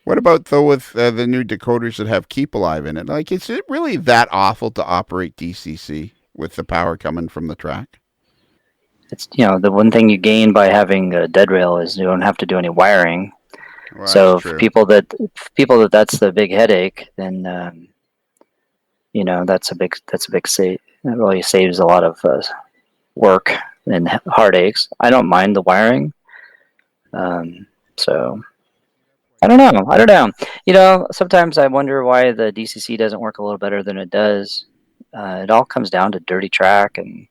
what about though with the new decoders that have Keep Alive in it? Like, is it really that awful to operate DCC with the power coming from the track? It's the one thing you gain by having a dead rail is you don't have to do any wiring. Well, so for people that's the big headache, then that's a big save. It really saves a lot of work and heartaches. I don't mind the wiring. So I don't know. Sometimes I wonder why the DCC doesn't work a little better than it does. It all comes down to dirty track and.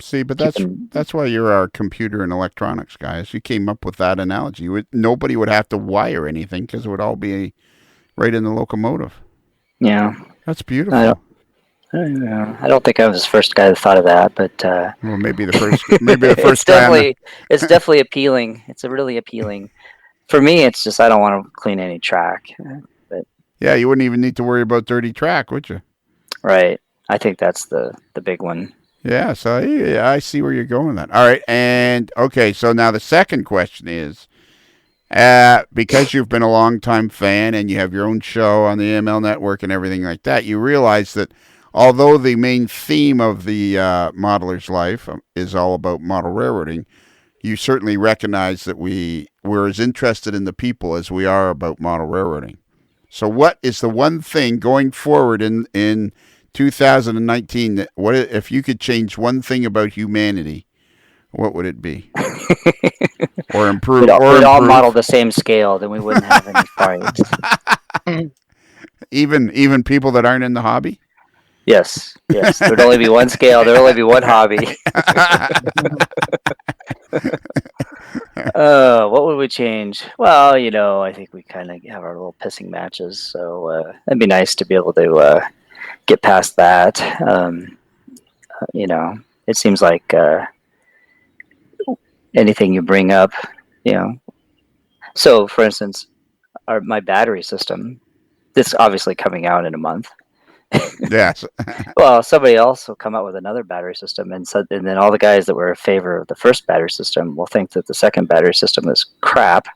See, but that's why you're our computer and electronics guys. You came up with that analogy. Nobody would have to wire anything because it would all be right in the locomotive. Yeah, that's beautiful. I don't think I was the first guy that thought of that, but well, maybe the first. Maybe the first guy. It's definitely appealing. It's really appealing. For me, it's just I don't want to clean any track. But yeah, you wouldn't even need to worry about dirty track, would you? Right. I think that's the big one. Yeah, so yeah, I see where you're going with that. All right, and okay, so now the second question is, because you've been a long-time fan and you have your own show on the AML Network and everything like that, you realize that although the main theme of the modeler's life is all about model railroading, you certainly recognize that we're as interested in the people as we are about model railroading. So what is the one thing going forward in 2019, what if you could change one thing about humanity, what would it be? Or improve? We'd all model the same scale, then we wouldn't have any fights. Even people that aren't in the hobby? Yes. There'd only be one scale. There'd only be one hobby. What would we change? Well, I think we kind of have our little pissing matches, so it'd be nice to be able to get past that. It seems like anything you bring up, So, for instance, my battery system, this obviously coming out in a month. Yes. Well, somebody else will come out with another battery system, and then all the guys that were in favor of the first battery system will think that the second battery system is crap.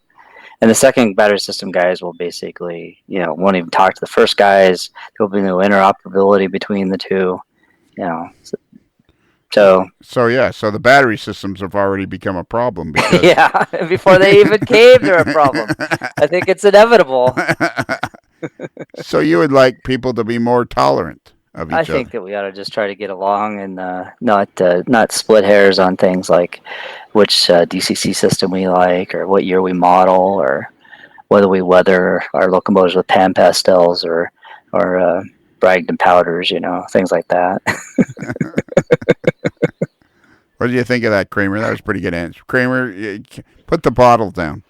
And the second battery system guys will basically, won't even talk to the first guys. There'll be no interoperability between the two, So the battery systems have already become a problem. Because yeah, before they even came, they're a problem. I think it's inevitable. So you would like people to be more tolerant of each other? I think that we ought to just try to get along and not split hairs on things like which DCC system we like or what year we model or whether we weather our locomotives with pan pastels or Bragdon powders, things like that. What do you think of that, Kramer? That was a pretty good answer. Kramer, put the bottle down.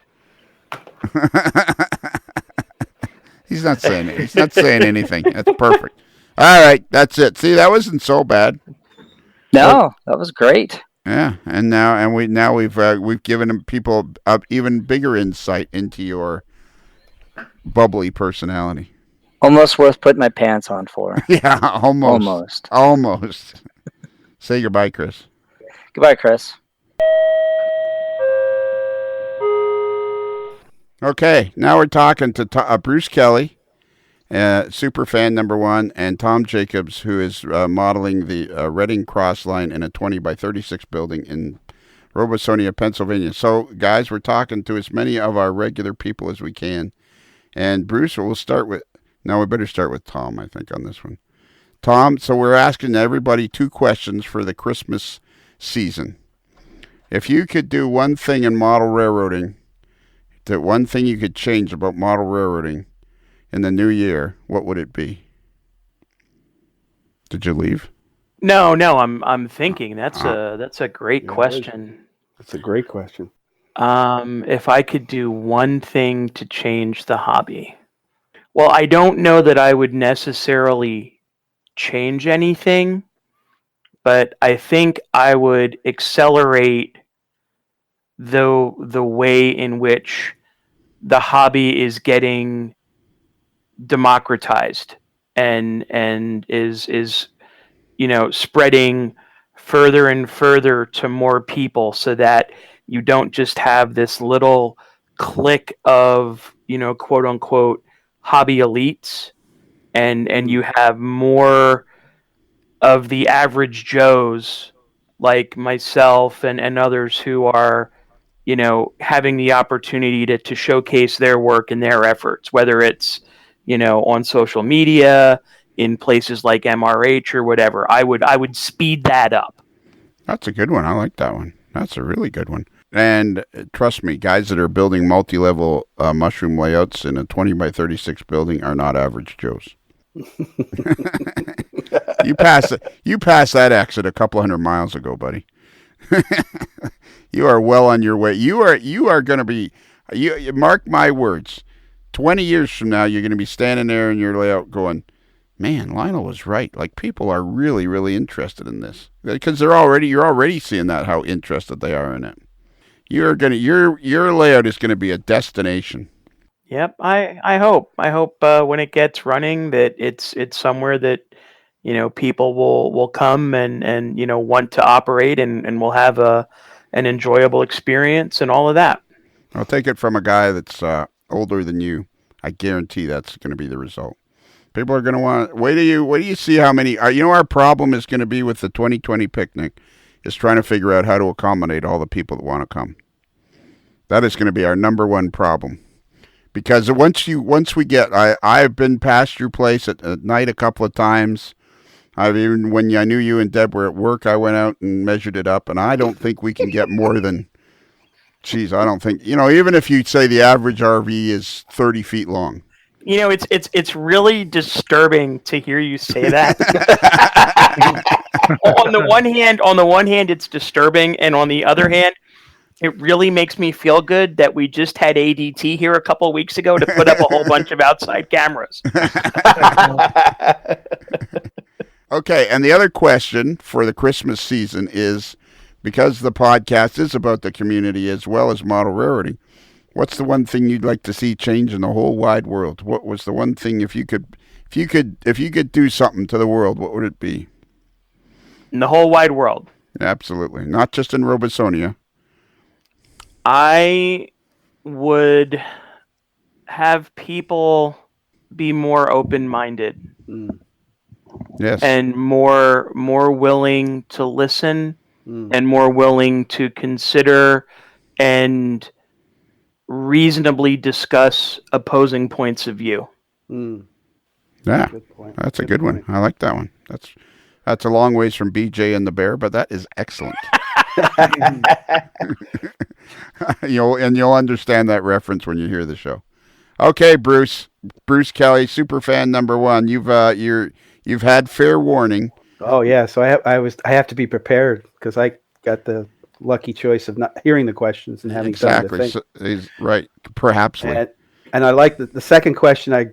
He's not saying it. He's not saying anything. That's perfect. All right, that's it. See, that wasn't so bad. No, that was great. Yeah, and we've given people even bigger insight into your bubbly personality. Almost worth putting my pants on for. Yeah, almost. Say goodbye, Chris. Goodbye, Chris. Okay, now we're talking to Bruce Kelly, super fan number one, and Tom Jacobs, who is modeling the Reading Cross Line in a 20 by 36 building in Robosonia, Pennsylvania. So, guys, we're talking to as many of our regular people as we can. And Bruce, we'll start with... No, we better start with Tom, I think, on this one. Tom, so we're asking everybody 2 questions for the Christmas season. If you could do one thing in model railroading, that one thing you could change about model railroading in the new year, what would it be? Did you leave? No, I'm thinking. That's a great question. That's a great question. If I could do one thing to change the hobby, well, I don't know that I would necessarily change anything, but I think I would accelerate the way in which the hobby is getting democratized and is spreading further and further to more people, so that you don't just have this little clique of quote unquote hobby elites, and you have more of the average Joes like myself and others who are having the opportunity to showcase their work and their efforts, whether it's on social media, in places like MRH or whatever. I would speed that up. That's a good one. I like that one. That's a really good one. And trust me, guys that are building multi-level mushroom layouts in a 20 by 36 building are not average Joes. You passed that exit a couple hundred miles ago, buddy. You are well on your way. You are going to be. You mark my words. 20 years from now, you're going to be standing there in your layout, going, "Man, Lionel was right. Like, people are really, really interested in this because you're already seeing that, how interested they are in it. Your layout is going to be a destination." Yep, I hope when it gets running that it's somewhere that people will come and want to operate, and will have an enjoyable experience and all of that. I'll take it from a guy that's older than you. I guarantee that's going to be the result. People are going to want. Wait till you see how many. Our problem is going to be with the 2020 picnic, is trying to figure out how to accommodate all the people that want to come. That is going to be our number one problem. Because once we get, I've been past your place at night a couple of times. When I knew you and Deb were at work, I went out and measured it up, and I don't think we can get more than. Geez, I don't think, even if you say the average RV is 30 feet long. It's really disturbing to hear you say that. on the one hand, it's disturbing, and on the other hand, it really makes me feel good that we just had ADT here a couple of weeks ago to put up a whole bunch of outside cameras. Okay, and the other question for the Christmas season is, because the podcast is about the community as well as model railroading, what's the one thing you'd like to see change in the whole wide world? What was the one thing, if you could do something to the world, what would it be? In the whole wide world. Absolutely. Not just in Robosonia. I would have people be more open-minded. Yes. And more willing to listen, and more willing to consider and reasonably discuss opposing points of view. Yeah, that's a good one. I like that one. That's a long ways from BJ and the Bear, but that is excellent. You'll understand that reference when you hear the show. Okay, Bruce Kelly, super fan number one. You've had fair warning. Oh yeah, so I have to be prepared because I got the lucky choice of not hearing the questions and having time to think. So, he's right, perhaps. And I like the second question. I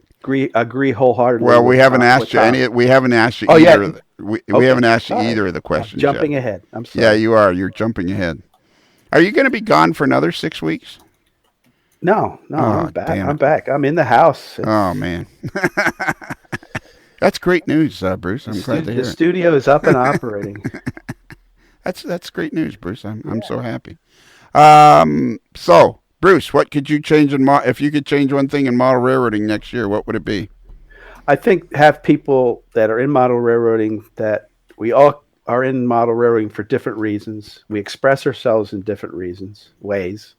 agree wholeheartedly. Well, we haven't asked you any. We haven't asked you either. We haven't asked you either of the questions. Jumping yet. ahead. I'm sorry. Yeah, you are. You're jumping ahead. Are you going to be gone for another 6 weeks? No, I'm back. I'm back. I'm in the house. Oh man. That's great news, Bruce. I'm glad to hear it. The studio is up and operating. That's great news, Bruce. I'm so happy. So, Bruce, what could you change if you could change one thing in model railroading next year? What would it be? I think have people that are in model railroading, that we all are in model railroading for different reasons. We express ourselves in different ways.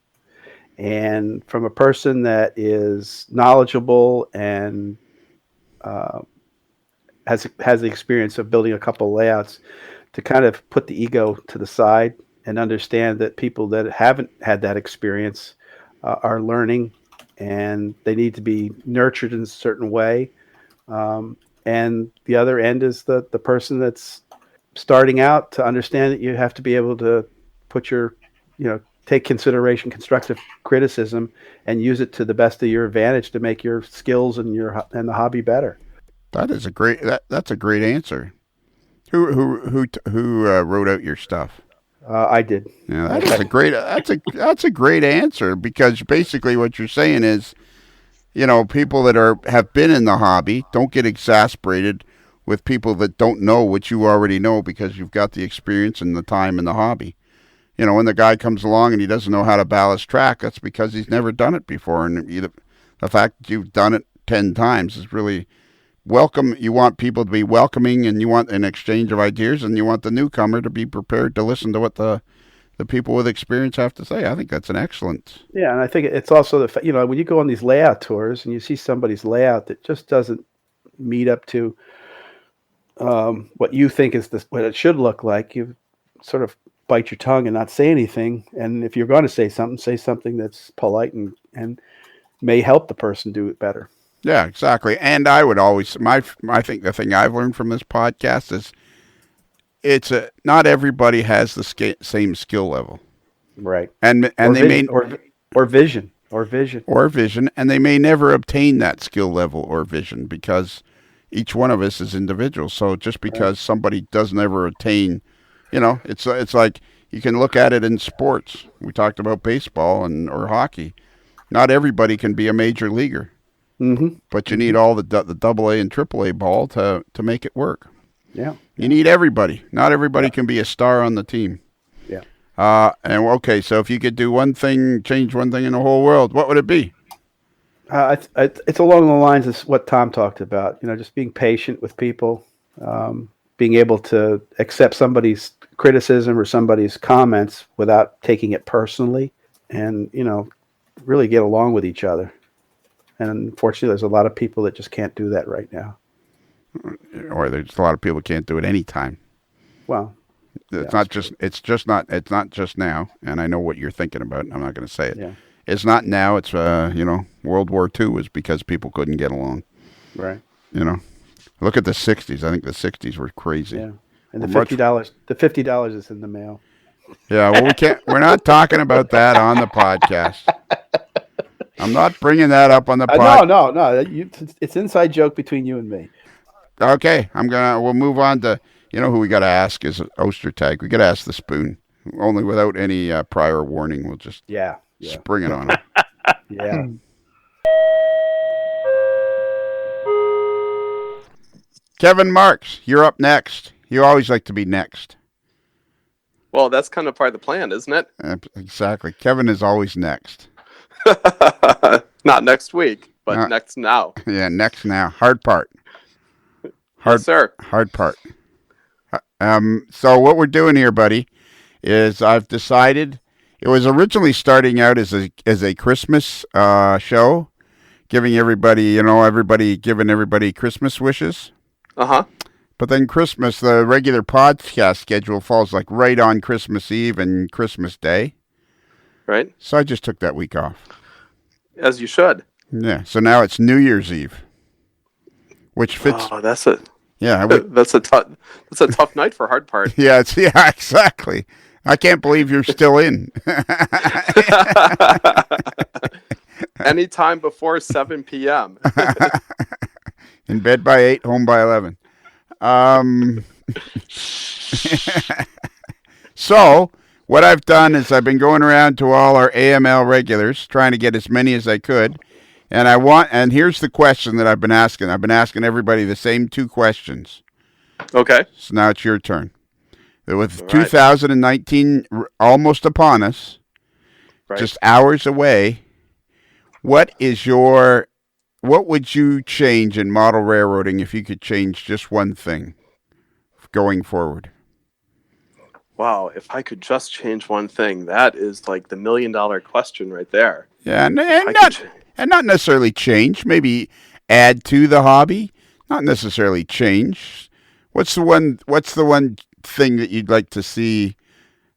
And from a person that is knowledgeable and has the experience of building a couple of layouts, to kind of put the ego to the side and understand that people that haven't had that experience are learning, and they need to be nurtured in a certain way. And the other end is the person that's starting out, to understand that you have to be able to put your, take consideration, constructive criticism, and use it to the best of your advantage to make your skills and the hobby better. That's a great answer. Who wrote out your stuff? I did. Yeah, that's a great answer, because basically what you're saying is, people that have been in the hobby don't get exasperated with people that don't know what you already know, because you've got the experience and the time in the hobby. When the guy comes along and he doesn't know how to ballast track, that's because he's never done it before, and the fact that you've done it 10 times is really welcome. You want people to be welcoming, and you want an exchange of ideas, and you want the newcomer to be prepared to listen to what the people with experience have to say. I think that's an excellent. Yeah, and I think it's also when you go on these layout tours and you see somebody's layout that just doesn't meet up to what you think is what it should look like, you sort of bite your tongue and not say anything. And if you're going to say something that's polite and may help the person do it better. Yeah, exactly. And I would always, I think the thing I've learned from this podcast is not everybody has the same skill level. Right. And they may or vision, and they may never obtain that skill level or vision, because each one of us is individual. So just because somebody doesn't ever attain, it's like, you can look at it in sports. We talked about baseball or hockey. Not everybody can be a major leaguer. Mm-hmm. But you need all the AA and AAA ball to make it work. Yeah. You need everybody. Not everybody can be a star on the team. Yeah. So if you could do change one thing in the whole world, what would it be? It's along the lines of what Tom talked about. Just being patient with people, being able to accept somebody's criticism or somebody's comments without taking it personally, and really get along with each other. And unfortunately, there's a lot of people that just can't do that right now. Or there's a lot of people that can't do it anytime. Well, it's not just now. And I know what you're thinking about. I'm not going to say it. Yeah. It's not now. It's World War II was because people couldn't get along. Right. Look at the '60s. I think the '60s were crazy. Yeah. And the $50 is in the mail. Yeah. Well, we're not talking about that on the podcast. I'm not bringing that up on the pod. No. It's inside joke between you and me. Okay, we'll move on to, who we got to ask is Ostertag. We got to ask the spoon, only without any prior warning. We'll just spring it on him. Yeah. Kevin Marks, you're up next. You always like to be next. Well, that's kind of part of the plan, isn't it? Exactly. Kevin is always next. Not next week, but next now. Yeah, next now. Hard part. Yes, sir. Hard part. So what we're doing here, buddy, is I've decided it was originally starting out as a Christmas show, giving everybody, giving everybody Christmas wishes. Uh-huh. But then Christmas, the regular podcast schedule falls like right on Christmas Eve and Christmas Day. Right. So I just took that week off. As you should. Yeah. So now it's New Year's Eve, which fits. Oh, that's a tough night for hard part. Yeah. Exactly. I can't believe you're still in. Anytime before 7 p.m. In bed by 8, home by 11. So what I've done is I've been going around to all our AML regulars, trying to get as many as I could. And here's the question that I've been asking. I've been asking everybody the same 2 questions. Okay. So now it's your turn. With 2019 almost upon us, just hours away, what would you change in model railroading if you could change just one thing going forward? Wow, if I could just change one thing, that is like the $1 million question right there. Yeah, and not necessarily change, maybe add to the hobby, not necessarily change. What's the one thing that you'd like to see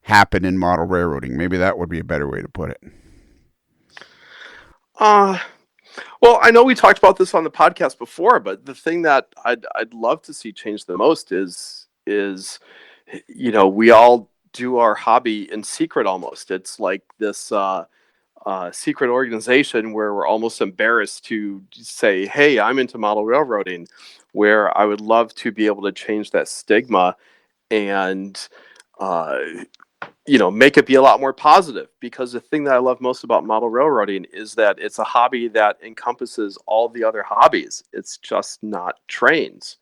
happen in model railroading? Maybe that would be a better way to put it. Well, I know we talked about this on the podcast before, but the thing that I'd love to see change the most is we all do our hobby in secret almost. It's like this secret organization where we're almost embarrassed to say, hey, I'm into model railroading, where I would love to be able to change that stigma and uh, make it be a lot more positive, because the thing that I love most about model railroading is that it's a hobby that encompasses all the other hobbies. It's just not trains.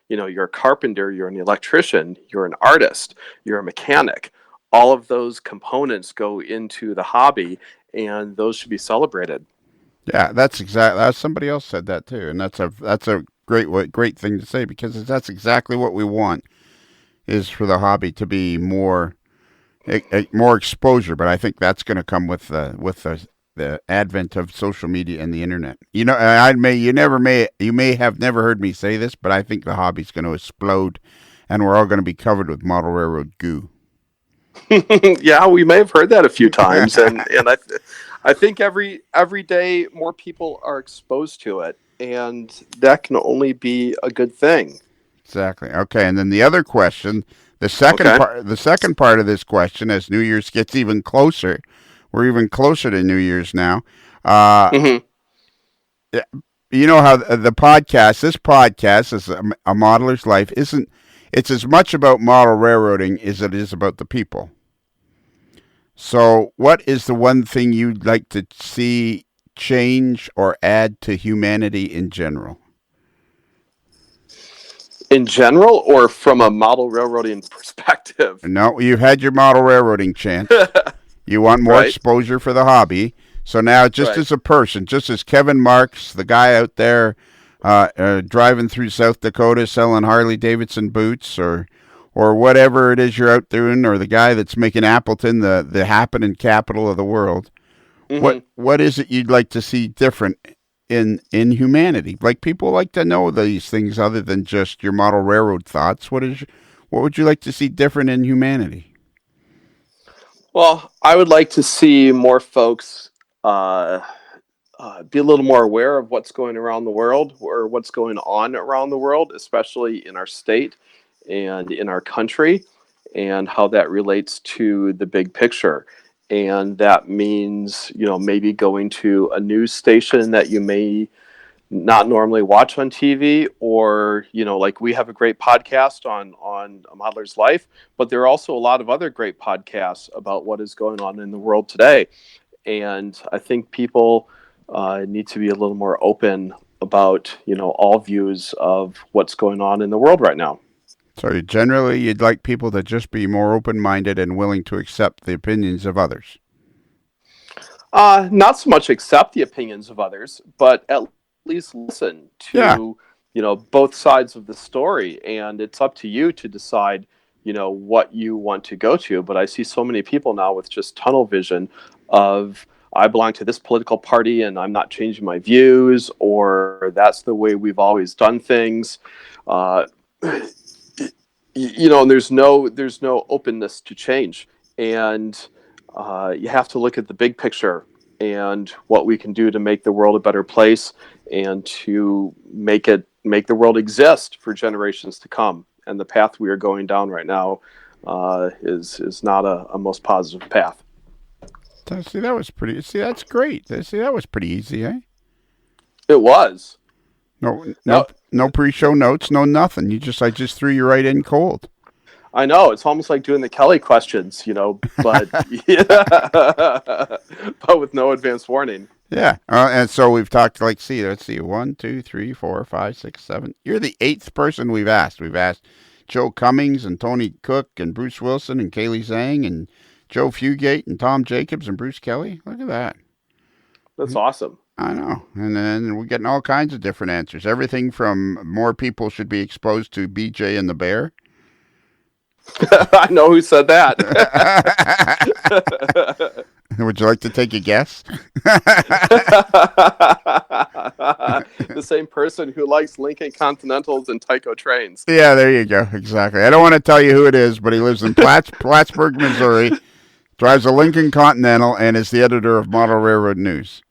You're a carpenter, you're an electrician, you're an artist, you're a mechanic. All of those components go into the hobby, and those should be celebrated. Yeah, that's somebody else said that too, and that's a great thing to say, because that's exactly what we want, is for the hobby to be more exposure. But I think that's going to come with the advent of social media and the internet. You may have never heard me say this, but I think the hobby's going to explode, and we're all going to be covered with model railroad goo. Yeah, we may have heard that a few times, and I think every day more people are exposed to it, and that can only be a good thing. Exactly. Okay, and then the other question, the second part of this question, as New Year's gets even closer, we're even closer to New Year's now. Mm-hmm. You know how this podcast is a modeler's life. It's as much about model railroading as it is about the people. So, what is the one thing you'd like to see change or add to humanity in general? In general, or from a model railroading perspective? No, you've had your model railroading chance. You want more Right. exposure for the hobby. So now, just as a person, just as Kevin Marks, the guy out there driving through South Dakota selling Harley Davidson boots, or whatever it is you're out doing, or the guy that's making Appleton the happening capital of the world. Mm-hmm. What is it you'd like to see different in humanity? Like, people like to know these things other than just your model railroad thoughts. What would you like to see different in humanity? Well, I would like to see more folks be a little more aware of what's going around the world, or what's going on around the world, especially in our state and in our country, and how that relates to the big picture. And that means, maybe going to a news station that you may not normally watch on TV, or like we have a great podcast on a modeler's life, but there are also a lot of other great podcasts about what is going on in the world today. And I think people need to be a little more open about all views of what's going on in the world right now. So generally, you'd like people to just be more open-minded and willing to accept the opinions of others. Not so much accept the opinions of others, but at least listen to both sides of the story. And it's up to you to decide what you want to go to. But I see so many people now with just tunnel vision of, I belong to this political party and I'm not changing my views, or that's the way we've always done things. And there's no openness to change. And you have to look at the big picture and what we can do to make the world a better place, and to make the world exist for generations to come. And the path we are going down right now is not a most positive path. See, that was pretty. See, that's great. See, that was pretty easy, eh? It was. No pre-show notes, no nothing. I just threw you right in cold. I know, it's almost like doing the Kelly questions, but but with no advance warning. Yeah, and so we've talked. Let's see, 1, 2, 3, 4, 5, 6, 7. You're the 8th person we've asked. We've asked Joe Cummings and Tony Cook and Bruce Wilson and Kaylee Zhang and Joe Fugate and Tom Jacobs and Bruce Kelly. Look at that. That's awesome. I know. And then we're getting all kinds of different answers. Everything from more people should be exposed to BJ and the Bear. I know who said that. Would you like to take a guess? The same person who likes Lincoln Continentals and Tyco trains. Yeah, there you go. Exactly. I don't want to tell you who it is, but he lives in Plattsburgh, Missouri, drives a Lincoln Continental, and is the editor of Model Railroad News.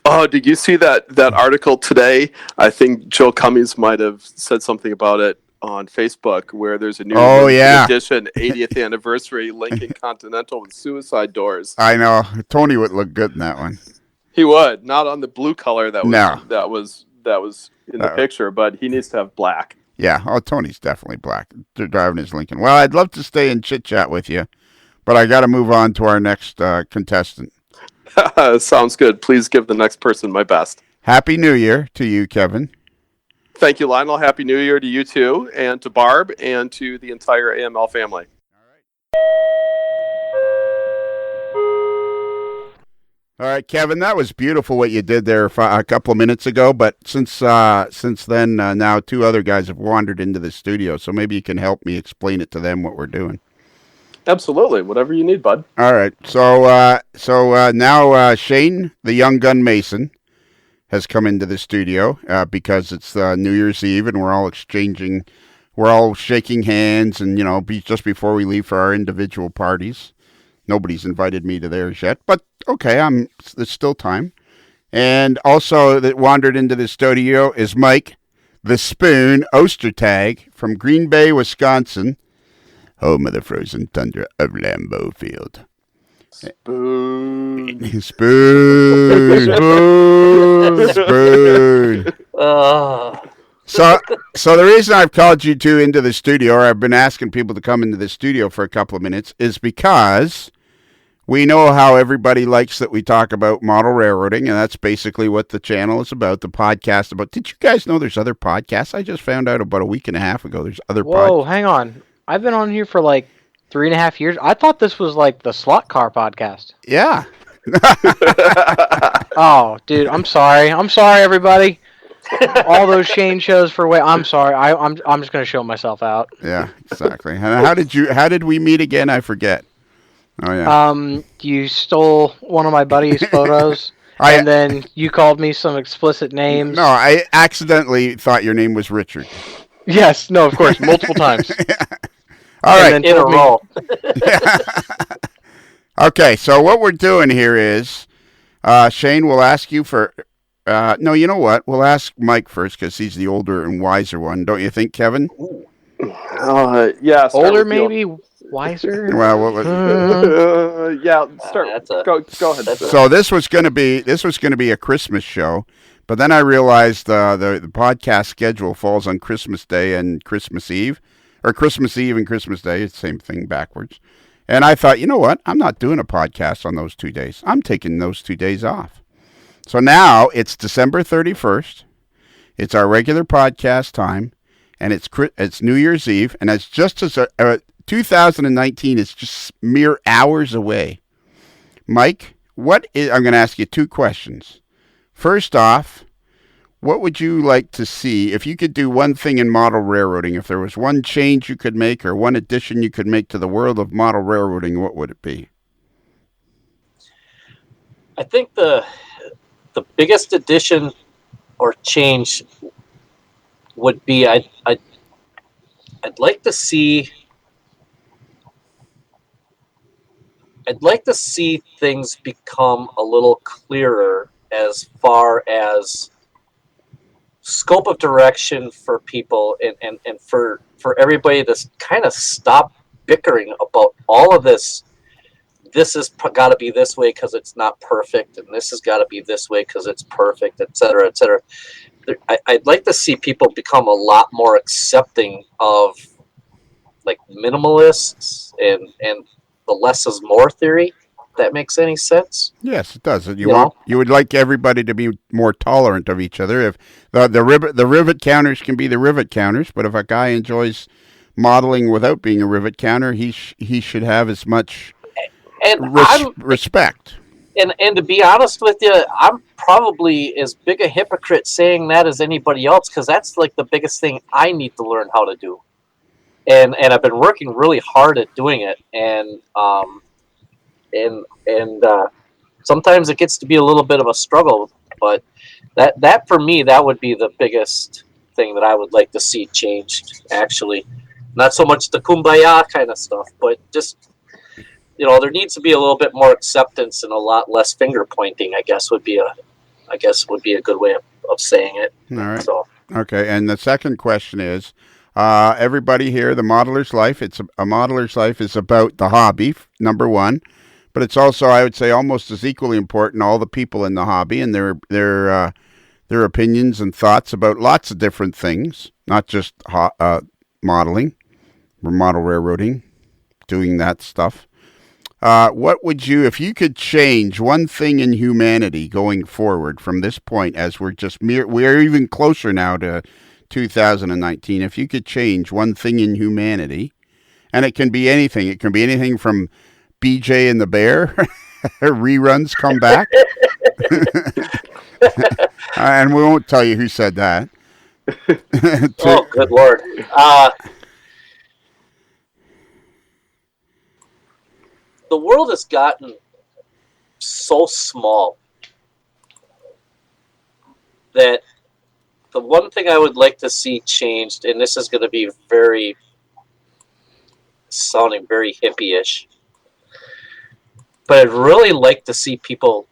Oh, did you see that article today? I think Joe Cummings might have said something about it on Facebook where there's a new limited edition 80th anniversary Lincoln Continental with suicide doors. I know. Tony would look good in that one. He would, not on the blue color that was in the picture, but he needs to have black. Yeah. Oh, Tony's definitely black. They're driving his Lincoln. Well, I'd love to stay and chit chat with you, but I got to move on to our next contestant. Sounds good. Please give the next person my best. Happy New Year to you, Kevin. Thank you, Lionel. Happy New Year to you too, and to Barb, and to the entire AML family. All right, Kevin, that was beautiful what you did there a couple of minutes ago. But since then, now two other guys have wandered into the studio, so maybe you can help me explain it to them what we're doing. Absolutely, whatever you need, bud. All right, so now Shane, the young gun mason, has come into the studio because it's New Year's Eve, and we're all shaking hands, and just before we leave for our individual parties. Nobody's invited me to theirs yet, but okay, there's still time. And also that wandered into the studio is Mike, the Spoon Ostertag from Green Bay, Wisconsin, home of the frozen tundra of Lambeau Field. Spoon. Spoon. Spoon. So the reason I've called you two into the studio, or I've been asking people to come into the studio for a couple of minutes, is because we know how everybody likes that we talk about model railroading, and that's basically what the channel is about, the podcast about. Did you guys know there's other podcasts? I just found out about a week and a half ago there's other podcasts. Whoa, hang on. I've been on here for like 3.5 years. I thought this was like the Slot Car podcast. Yeah. Oh, dude, I'm sorry. I'm sorry, everybody. All those Shane shows for I'm sorry. I'm just gonna show myself out. Yeah, exactly. And how did we meet again? I forget. Oh yeah. You stole one of my buddy's photos, and then you called me some explicit names. No, I accidentally thought your name was Richard. Yes, no, of course, multiple times. All right, in a row. Okay, so what we're doing here is, Shane will ask you for. No, you know what? We'll ask Mike first because he's the older and wiser one, don't you think, Kevin? Yeah. Older, maybe. Wiser. Well, yeah. Start. Go ahead. So this was going to be a Christmas show, but then I realized the podcast schedule falls on Christmas Day and Christmas Eve, or Christmas Eve and Christmas Day. It's the same thing backwards. And I thought, you know what? I'm not doing a podcast on those 2 days. I'm taking those 2 days off. So now it's December 31st. It's our regular podcast time, and it's New Year's Eve, and it's just as 2019 is just mere hours away. Mike, I'm going to ask you two questions. First off, what would you like to see if you could do one thing in model railroading? If there was one change you could make or one addition you could make to the world of model railroading, what would it be? I think the biggest addition or change would be I'd like to see things become a little clearer as far as scope of direction for people and for everybody to kind of stop bickering about all of this. This has got to be this way because it's not perfect, and this has got to be this way because it's perfect, et cetera, et cetera. I'd like to see people become a lot more accepting of like minimalists and the less is more theory. If that makes any sense? Yes, it does. You would like everybody to be more tolerant of each other. If the rivet counters can be the rivet counters, but if a guy enjoys modeling without being a rivet counter, he should have as much respect. And to be honest with you, I'm probably as big a hypocrite saying that as anybody else, because that's like the biggest thing I need to learn how to do. And I've been working really hard at doing it, and sometimes it gets to be a little bit of a struggle. But that for me, that would be the biggest thing that I would like to see changed. Actually, not so much the kumbaya kind of stuff, but just there needs to be a little bit more acceptance and a lot less finger pointing. I guess would be a good way of saying it. All right. So. Okay, and the second question is, Everybody here, the modeler's life. A modeler's life is about the hobby, number one, but it's also, I would say, almost as equally important, all the people in the hobby and their opinions and thoughts about lots of different things, not just modeling or model railroading, doing that stuff. What would you, if you could change one thing in humanity going forward from this point, as we're even closer now to 2019, if you could change one thing in humanity, and it can be anything from BJ and the Bear, reruns come back, and we won't tell you who said that. Oh, good Lord. The world has gotten so small that the one thing I would like to see changed, and this is going to be sounding very hippie-ish, but I'd really like to see people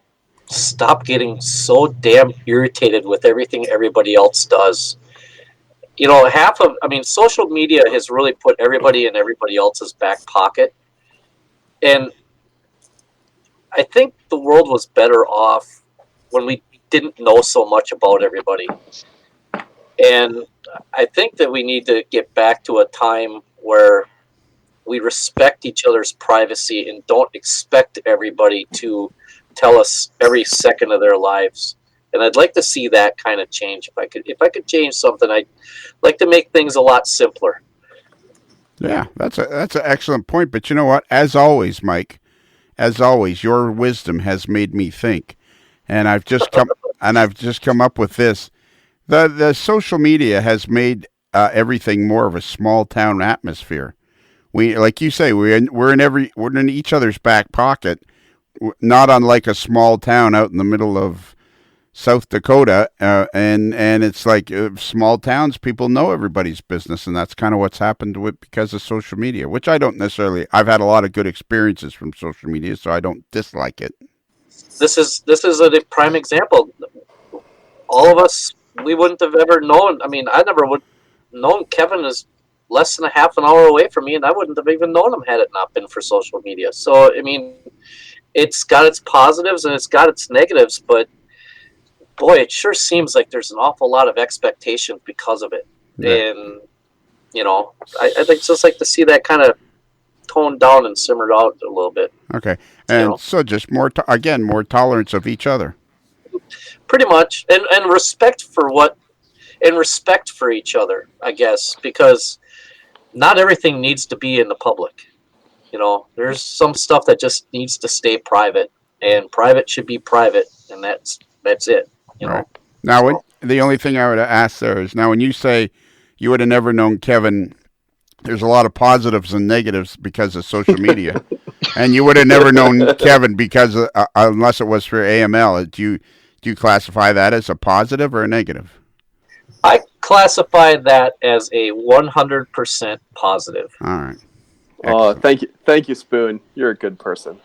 stop getting so damn irritated with everything everybody else does. You know, social media has really put everybody in everybody else's back pocket. And I think the world was better off when we didn't know so much about everybody. And I think that we need to get back to a time where we respect each other's privacy and don't expect everybody to tell us every second of their lives. And I'd like to see that kind of change. If I could change something, I'd like to make things a lot simpler. Yeah, that's an excellent point. But you know what? As always, Mike, your wisdom has made me think, and I've just come up with this. The social media has made everything more of a small town atmosphere. We, like you say, we're in each other's back pocket, not unlike a small town out in the middle of South Dakota, and it's like small towns, people know everybody's business, and that's kind of what's happened to it because of social media, which I don't necessarily. I've had a lot of good experiences from social media, so I don't dislike it. This is a prime example. All of us, we wouldn't have ever known. I mean, I never would known Kevin is less than a half an hour away from me, and I wouldn't have even known him had it not been for social media. So, I mean, it's got its positives and it's got its negatives, but boy, it sure seems like there's an awful lot of expectations because of it. Yeah. And, you know, I'd just like to see that kind of toned down and simmered out a little bit. Okay. And so just more tolerance of each other. Pretty much. And respect for each other, I guess, because not everything needs to be in the public. You know, there's some stuff that just needs to stay private, and private should be private, and that's it. You know? Now, the only thing I would ask there is, now when you say you would have never known Kevin, there's a lot of positives and negatives because of social media, and you would have never known Kevin because unless it was for AML. Do you classify that as a positive or a negative? I classify that as a 100% positive. All right. Oh, thank you, Spoon. You're a good person.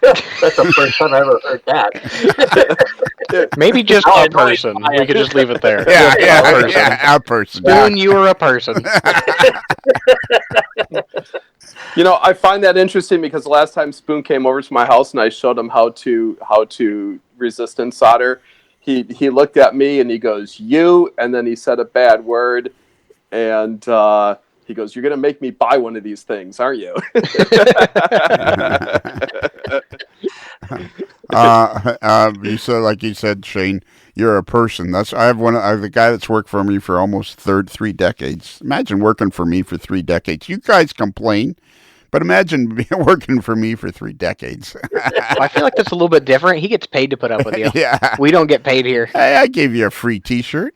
That's the first time I ever heard that. Maybe just a person. We could just leave it there. A person. Spoon, you are a person. You know, I find that interesting because the last time Spoon came over to my house and I showed him how to resistance solder, he looked at me and he goes, "You," and then he said a bad word, and he goes, "You're going to make me buy one of these things, aren't you?" You said, like you said, Shane, you're a person. I have the guy that's worked for me for almost 3 decades. Imagine working for me for 3 decades. You guys complain, but imagine working for me for 3 decades. I feel like that's a little bit different. He gets paid to put up with you. Yeah. We don't get paid here. Hey, I gave you a free T-shirt.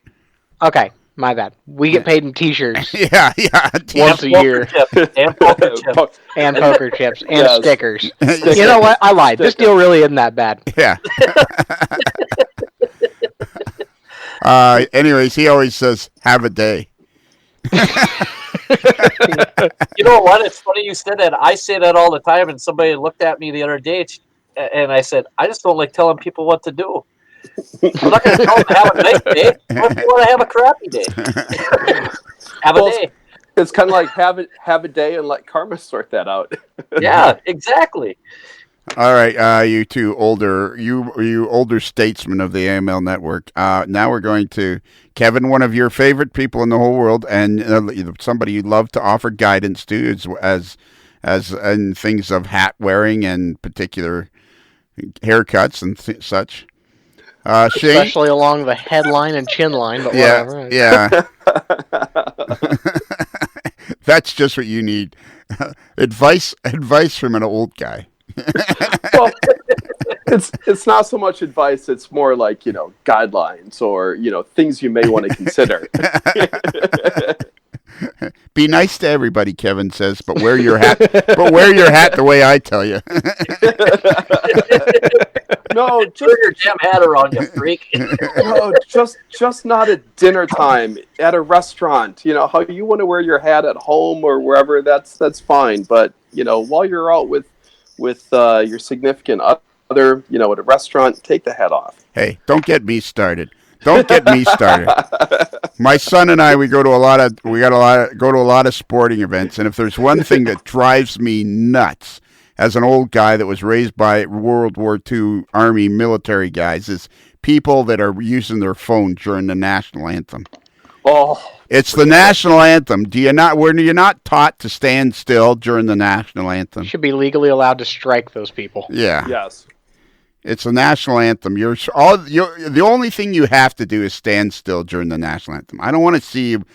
Okay. My bad. We get paid in T-shirts. Yeah. Once a year. And poker chips. And poker chips. And stickers. Stickers. You know what? I lied. This deal really isn't that bad. Yeah. Anyways, he always says, "Have a day." You know what? It's funny you said that. I say that all the time, and somebody looked at me the other day, and I said, "I just don't like telling people what to do. I'm not going to tell them to have a nice day. What if you want to have a crappy day?" Have a day. It's kind of like have a day and let karma sort that out. Yeah, exactly. All right, you two older statesmen of the AML network. Now we're going to Kevin, one of your favorite people in the whole world, and somebody you'd love to offer guidance to, as in things of hat wearing and particular haircuts and such. Shane, Especially along the headline and chin line, but whatever. Yeah. That's just what you need. Advice from an old guy. Well, it's not so much advice. It's more like, guidelines or, things you may want to consider. Be nice to everybody, Kevin says, but wear your hat. But wear your hat the way I tell you. No, just Put your damn hat around, you freak. no, just not at dinner time at a restaurant. How you want to wear your hat at home or wherever. That's fine. But while you're out with your significant other, at a restaurant, take the hat off. Hey, don't get me started. Don't get me started. My son and I, we go to a lot of sporting events, and if there's one thing that drives me nuts as an old guy that was raised by World War II Army military guys, is people that are using their phone during the national anthem. Oh, it's the national anthem. Were you not taught to stand still during the national anthem? You should be legally allowed to strike those people. Yeah. Yes. It's the national anthem. The only thing you have to do is stand still during the national anthem. I don't want to see you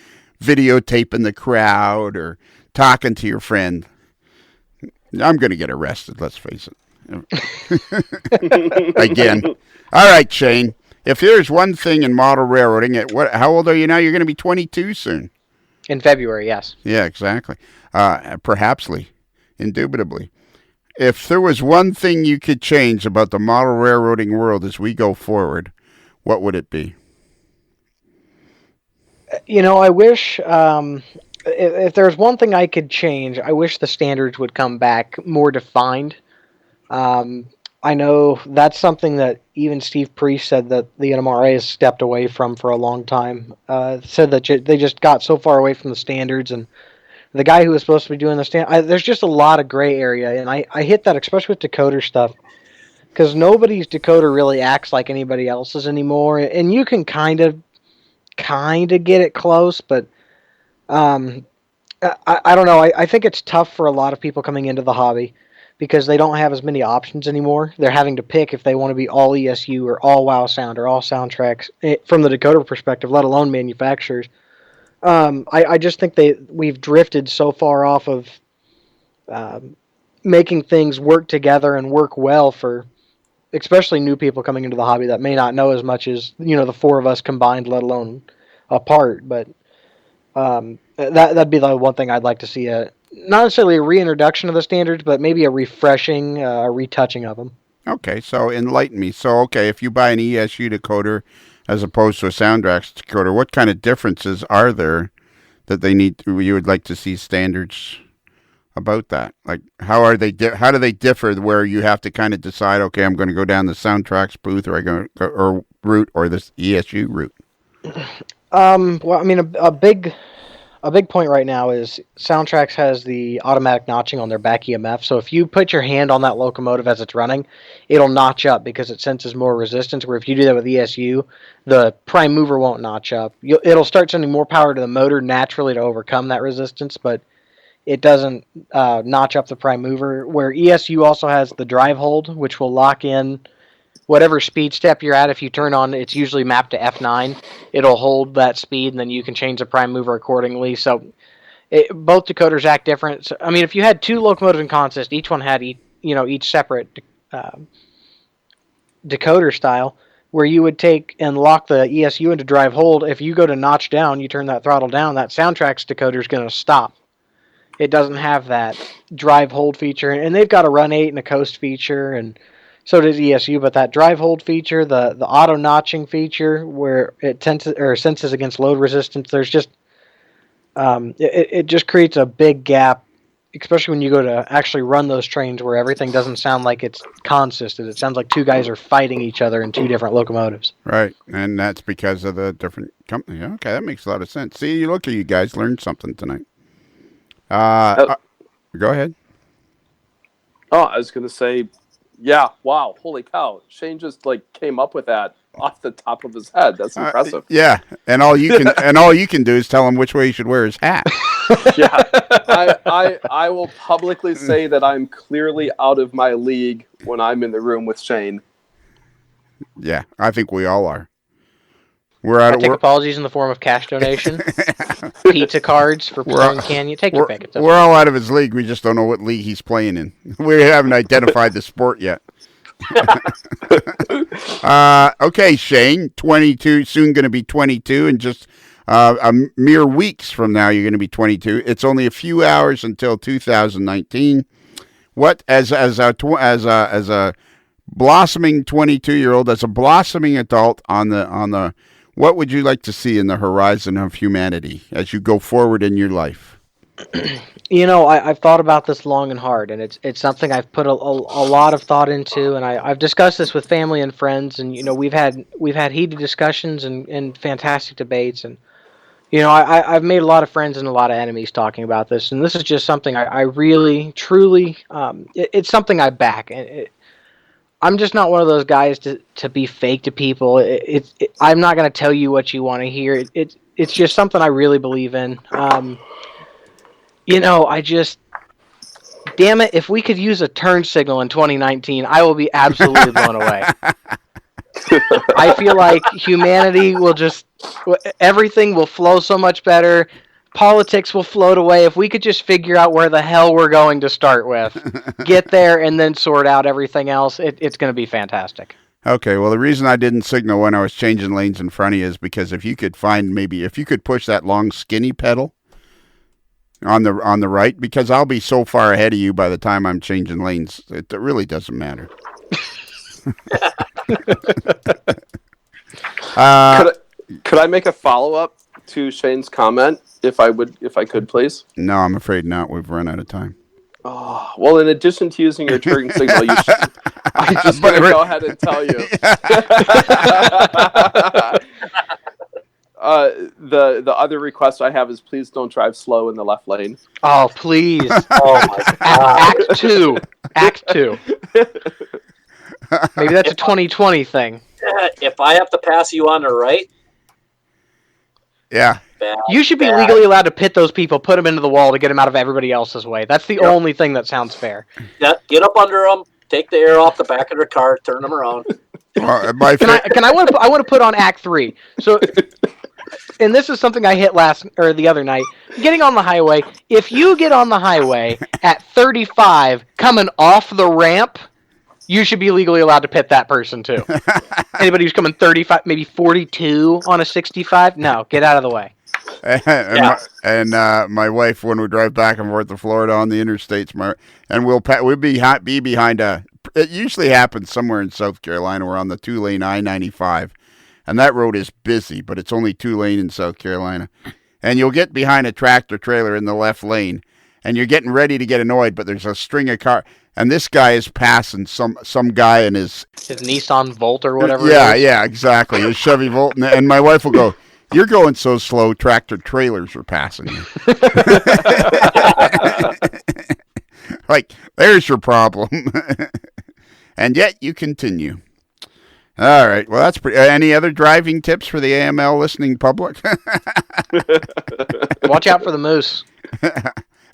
videotaping the crowd or talking to your friend. I'm going to get arrested, let's face it. Again. All right, Shane. If there's one thing in model railroading, how old are you now? You're going to be 22 soon. In February, yes. Yeah, exactly. Perhapsly, indubitably. If there was one thing you could change about the model railroading world as we go forward, what would it be? I wish if there's one thing I could change, I wish the standards would come back more defined. I know that's something that even Steve Priest said that the NMRA has stepped away from for a long time. Said that they just got so far away from the standards, and the guy who was supposed to be doing the there's just a lot of gray area, and I hit that especially with decoder stuff, because nobody's decoder really acts like anybody else's anymore, and you can kind of get it close, but I don't know. I think it's tough for a lot of people coming into the hobby because they don't have as many options anymore. They're having to pick if they want to be all ESU or all WoW sound or all soundtracks from the decoder perspective, let alone manufacturers. I just think we've drifted so far off of making things work together and work well for especially new people coming into the hobby that may not know as much as the four of us combined, let alone apart. But that'd be the one thing I'd like to see, not necessarily a reintroduction of the standards, but maybe a refreshing, retouching of them. Okay, so enlighten me. So, if you buy an ESU decoder as opposed to a Soundtrax decoder, what kind of differences are there that you would like to see standards about that? Like, how do they differ where you have to kind of decide, okay, I'm going to go down the Soundtrax booth or route or this ESU route? Well, I mean, a big point right now is Soundtrax has the automatic notching on their back EMF. So if you put your hand on that locomotive as it's running, it'll notch up because it senses more resistance. Where if you do that with ESU, the prime mover won't notch up. It'll start sending more power to the motor naturally to overcome that resistance, but it doesn't notch up the prime mover. Where ESU also has the drive hold, which will lock in whatever speed step you're at. If you turn on, it's usually mapped to F9. It'll hold that speed, and then you can change the prime mover accordingly. So both decoders act different. So, I mean, if you had two locomotives in consist, each one had each separate decoder style, where you would take and lock the ESU into drive hold. If you go to notch down, you turn that throttle down, that Soundtrax decoder is going to stop. It doesn't have that drive hold feature, and they've got a run 8 and a coast feature, and so does ESU, but that drive hold feature, the auto notching feature, where it senses against load resistance, there's just it just creates a big gap especially when you go to actually run those trains where everything doesn't sound like it's consistent. It sounds like two guys are fighting each other in two different locomotives. Right, and that's because of the different company. Okay, that makes a lot of sense. See, you look at you guys learned something tonight. Go ahead. Oh, I was going to say, yeah, wow, holy cow. Shane just came up with that off the top of his head. That's impressive. Yeah, and all you can do is tell him which way he should wear his hat. Yeah, I will publicly say that I'm clearly out of my league when I'm in the room with Shane. Yeah, I think we all are. I take apologies in the form of cash donation, pizza cards for Stone Canyon. Take your pick. We're all out of his league. We just don't know what league he's playing in. We haven't identified the sport yet. Okay, Shane, 22, soon going to be 22, and just a mere weeks from now, you're going to be 22. It's only a few hours until 2019. What, as a blossoming 22-year-old, as a blossoming adult on the what would you like to see in the horizon of humanity as you go forward in your life? I've thought about this long and hard, and it's something I've put a lot of thought into, and I've discussed this with family and friends, and we've had heated discussions and fantastic debates, and I've made a lot of friends and a lot of enemies talking about this, and this is just something I really truly it's something I back, and I'm just not one of those guys to be fake to people. I'm not going to tell you what you want to hear. It's just something I really believe in. Damn it, if we could use a turn signal in 2019, I will be absolutely blown away. I feel like humanity will everything will flow so much better. Politics will float away. If we could just figure out where the hell we're going to start with, get there, and then sort out everything else, it's going to be fantastic. Okay, well, the reason I didn't signal when I was changing lanes in front of you is because if you could push that long skinny pedal on the right, because I'll be so far ahead of you by the time I'm changing lanes, it really doesn't matter. Could I make a follow-up to Shane's comment, if I could, please? No, I'm afraid not. We've run out of time. Oh, well, in addition to using your turn signal, I'm just going to go ahead and tell you. The other request I have is please don't drive slow in the left lane. Oh, please. Oh, my God. Act 2. Maybe that's a 2020 thing. If I have to pass you on the right, yeah, you should be legally allowed to pit those people, put them into the wall to get them out of everybody else's way. That's the only thing that sounds fair. Get up under them, take the air off the back of their car, turn them around. I want to put on Act 3. So, and this is something I hit the other night. Getting on the highway. If you get on the highway at 35 coming off the ramp, you should be legally allowed to pit that person too. Anybody who's coming 35, maybe 42 on a 65, no, get out of the way. My wife, when we drive back and forth to Florida on the interstates, we'll be behind it usually happens somewhere in South Carolina. We're on the 2-lane I-95, and that road is busy, but it's only 2-lane in South Carolina. And you'll get behind a tractor trailer in the left lane, and you're getting ready to get annoyed, but there's a string of cars. And this guy is passing some guy in his Nissan Volt or whatever. Yeah, exactly. His Chevy Volt. And my wife will go, "You're going so slow, tractor trailers are passing you." Like, there's your problem. And yet you continue. All right. Well, that's pretty. Any other driving tips for the AML listening public? Watch out for the moose.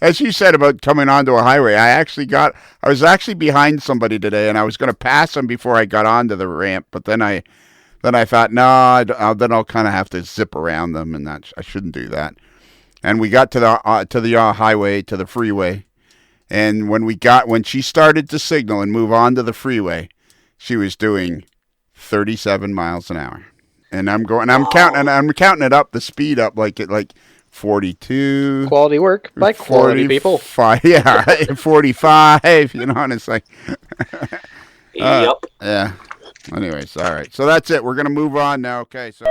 As you said about coming onto a highway, I was actually behind somebody today, and I was going to pass them before I got onto the ramp. But then I thought, no, then I'll kind of have to zip around them, and I shouldn't do that. And we got to the highway, to the freeway, and when she started to signal and move on to the freeway, she was doing 37 miles an hour, and I'm counting it up, the speed up like 42. Quality work by quality people. 45, and it's like... Yep. Yeah. Anyways, all right. So that's it. We're going to move on now. Okay, so...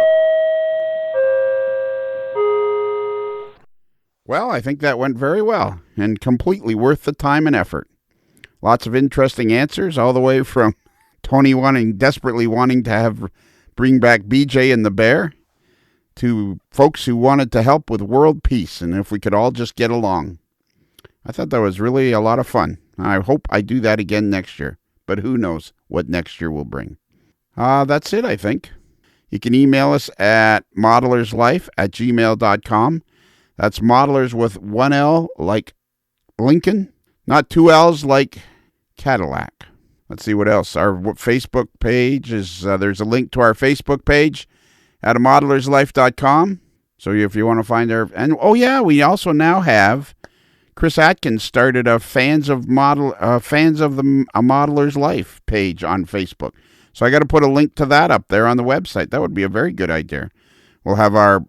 Well, I think that went very well and completely worth the time and effort. Lots of interesting answers, all the way from Tony desperately wanting to bring back BJ and the Bear, to folks who wanted to help with world peace and if we could all just get along. I thought that was really a lot of fun. I hope I do that again next year, but who knows what next year will bring. That's it, I think. You can email us at modelerslife@gmail.com. That's modelers with one L like Lincoln, not two L's like Cadillac. Let's see what else. Our Facebook page is, there's a link to our Facebook page at modelerslife.com. So if you want to find our, and we also now have Chris Atkins started a fans of the A Modeler's Life page on Facebook. So I got to put a link to that up there on the website. That would be a very good idea. We'll have our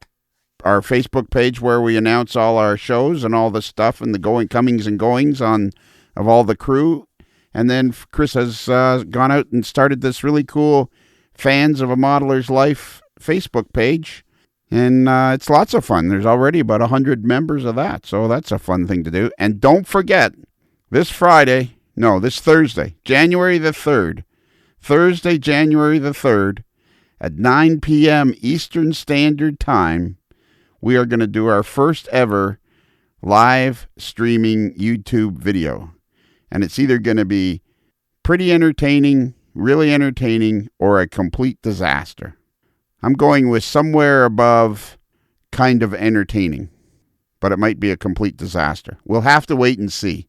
Facebook page where we announce all our shows and all the stuff and the comings and goings of all the crew. And then Chris has gone out and started this really cool Fans of A Modeler's Life Facebook page. And it's lots of fun. There's already about 100 members of that. So that's a fun thing to do. And don't forget, this Thursday, January the 3rd, Thursday, January the 3rd, at 9 p.m. Eastern Standard Time, we are going to do our first ever live streaming YouTube video. And it's either going to be pretty entertaining, really entertaining, or a complete disaster. I'm going with somewhere above kind of entertaining, but it might be a complete disaster. We'll have to wait and see.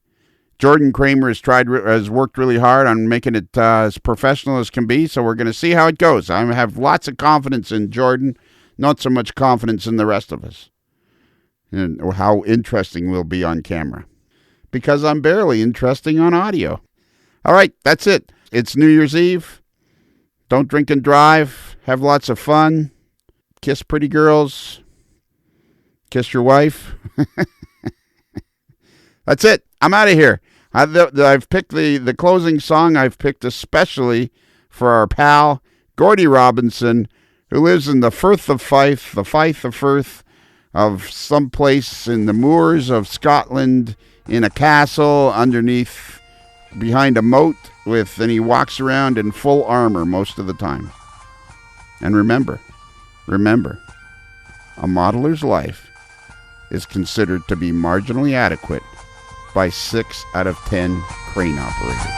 Jordan Kramer has worked really hard on making it as professional as can be, so we're going to see how it goes. I have lots of confidence in Jordan, not so much confidence in the rest of us, and how interesting we'll be on camera, because I'm barely interesting on audio. All right, that's it. It's New Year's Eve. Don't drink and drive. Have lots of fun. Kiss pretty girls. Kiss your wife. That's it. I'm out of here. I've picked the closing song. I've picked especially for our pal, Gordy Robinson, who lives in the Firth of Fife, the Fife of Firth, of someplace in the moors of Scotland, in a castle behind a moat, and he walks around in full armor most of the time. And remember, a modeler's life is considered to be marginally adequate by 6 out of 10 crane operators.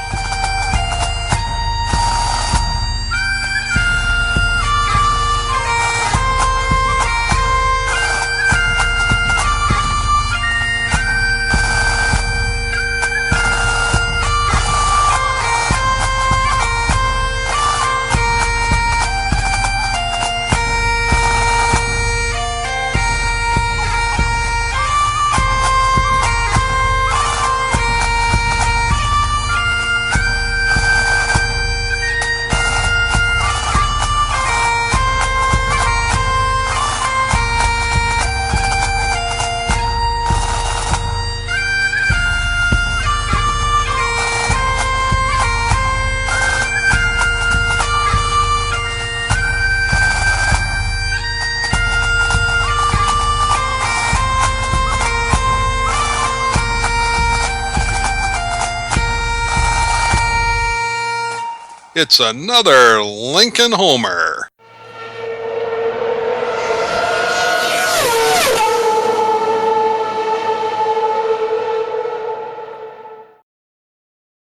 It's another Lincoln Homer.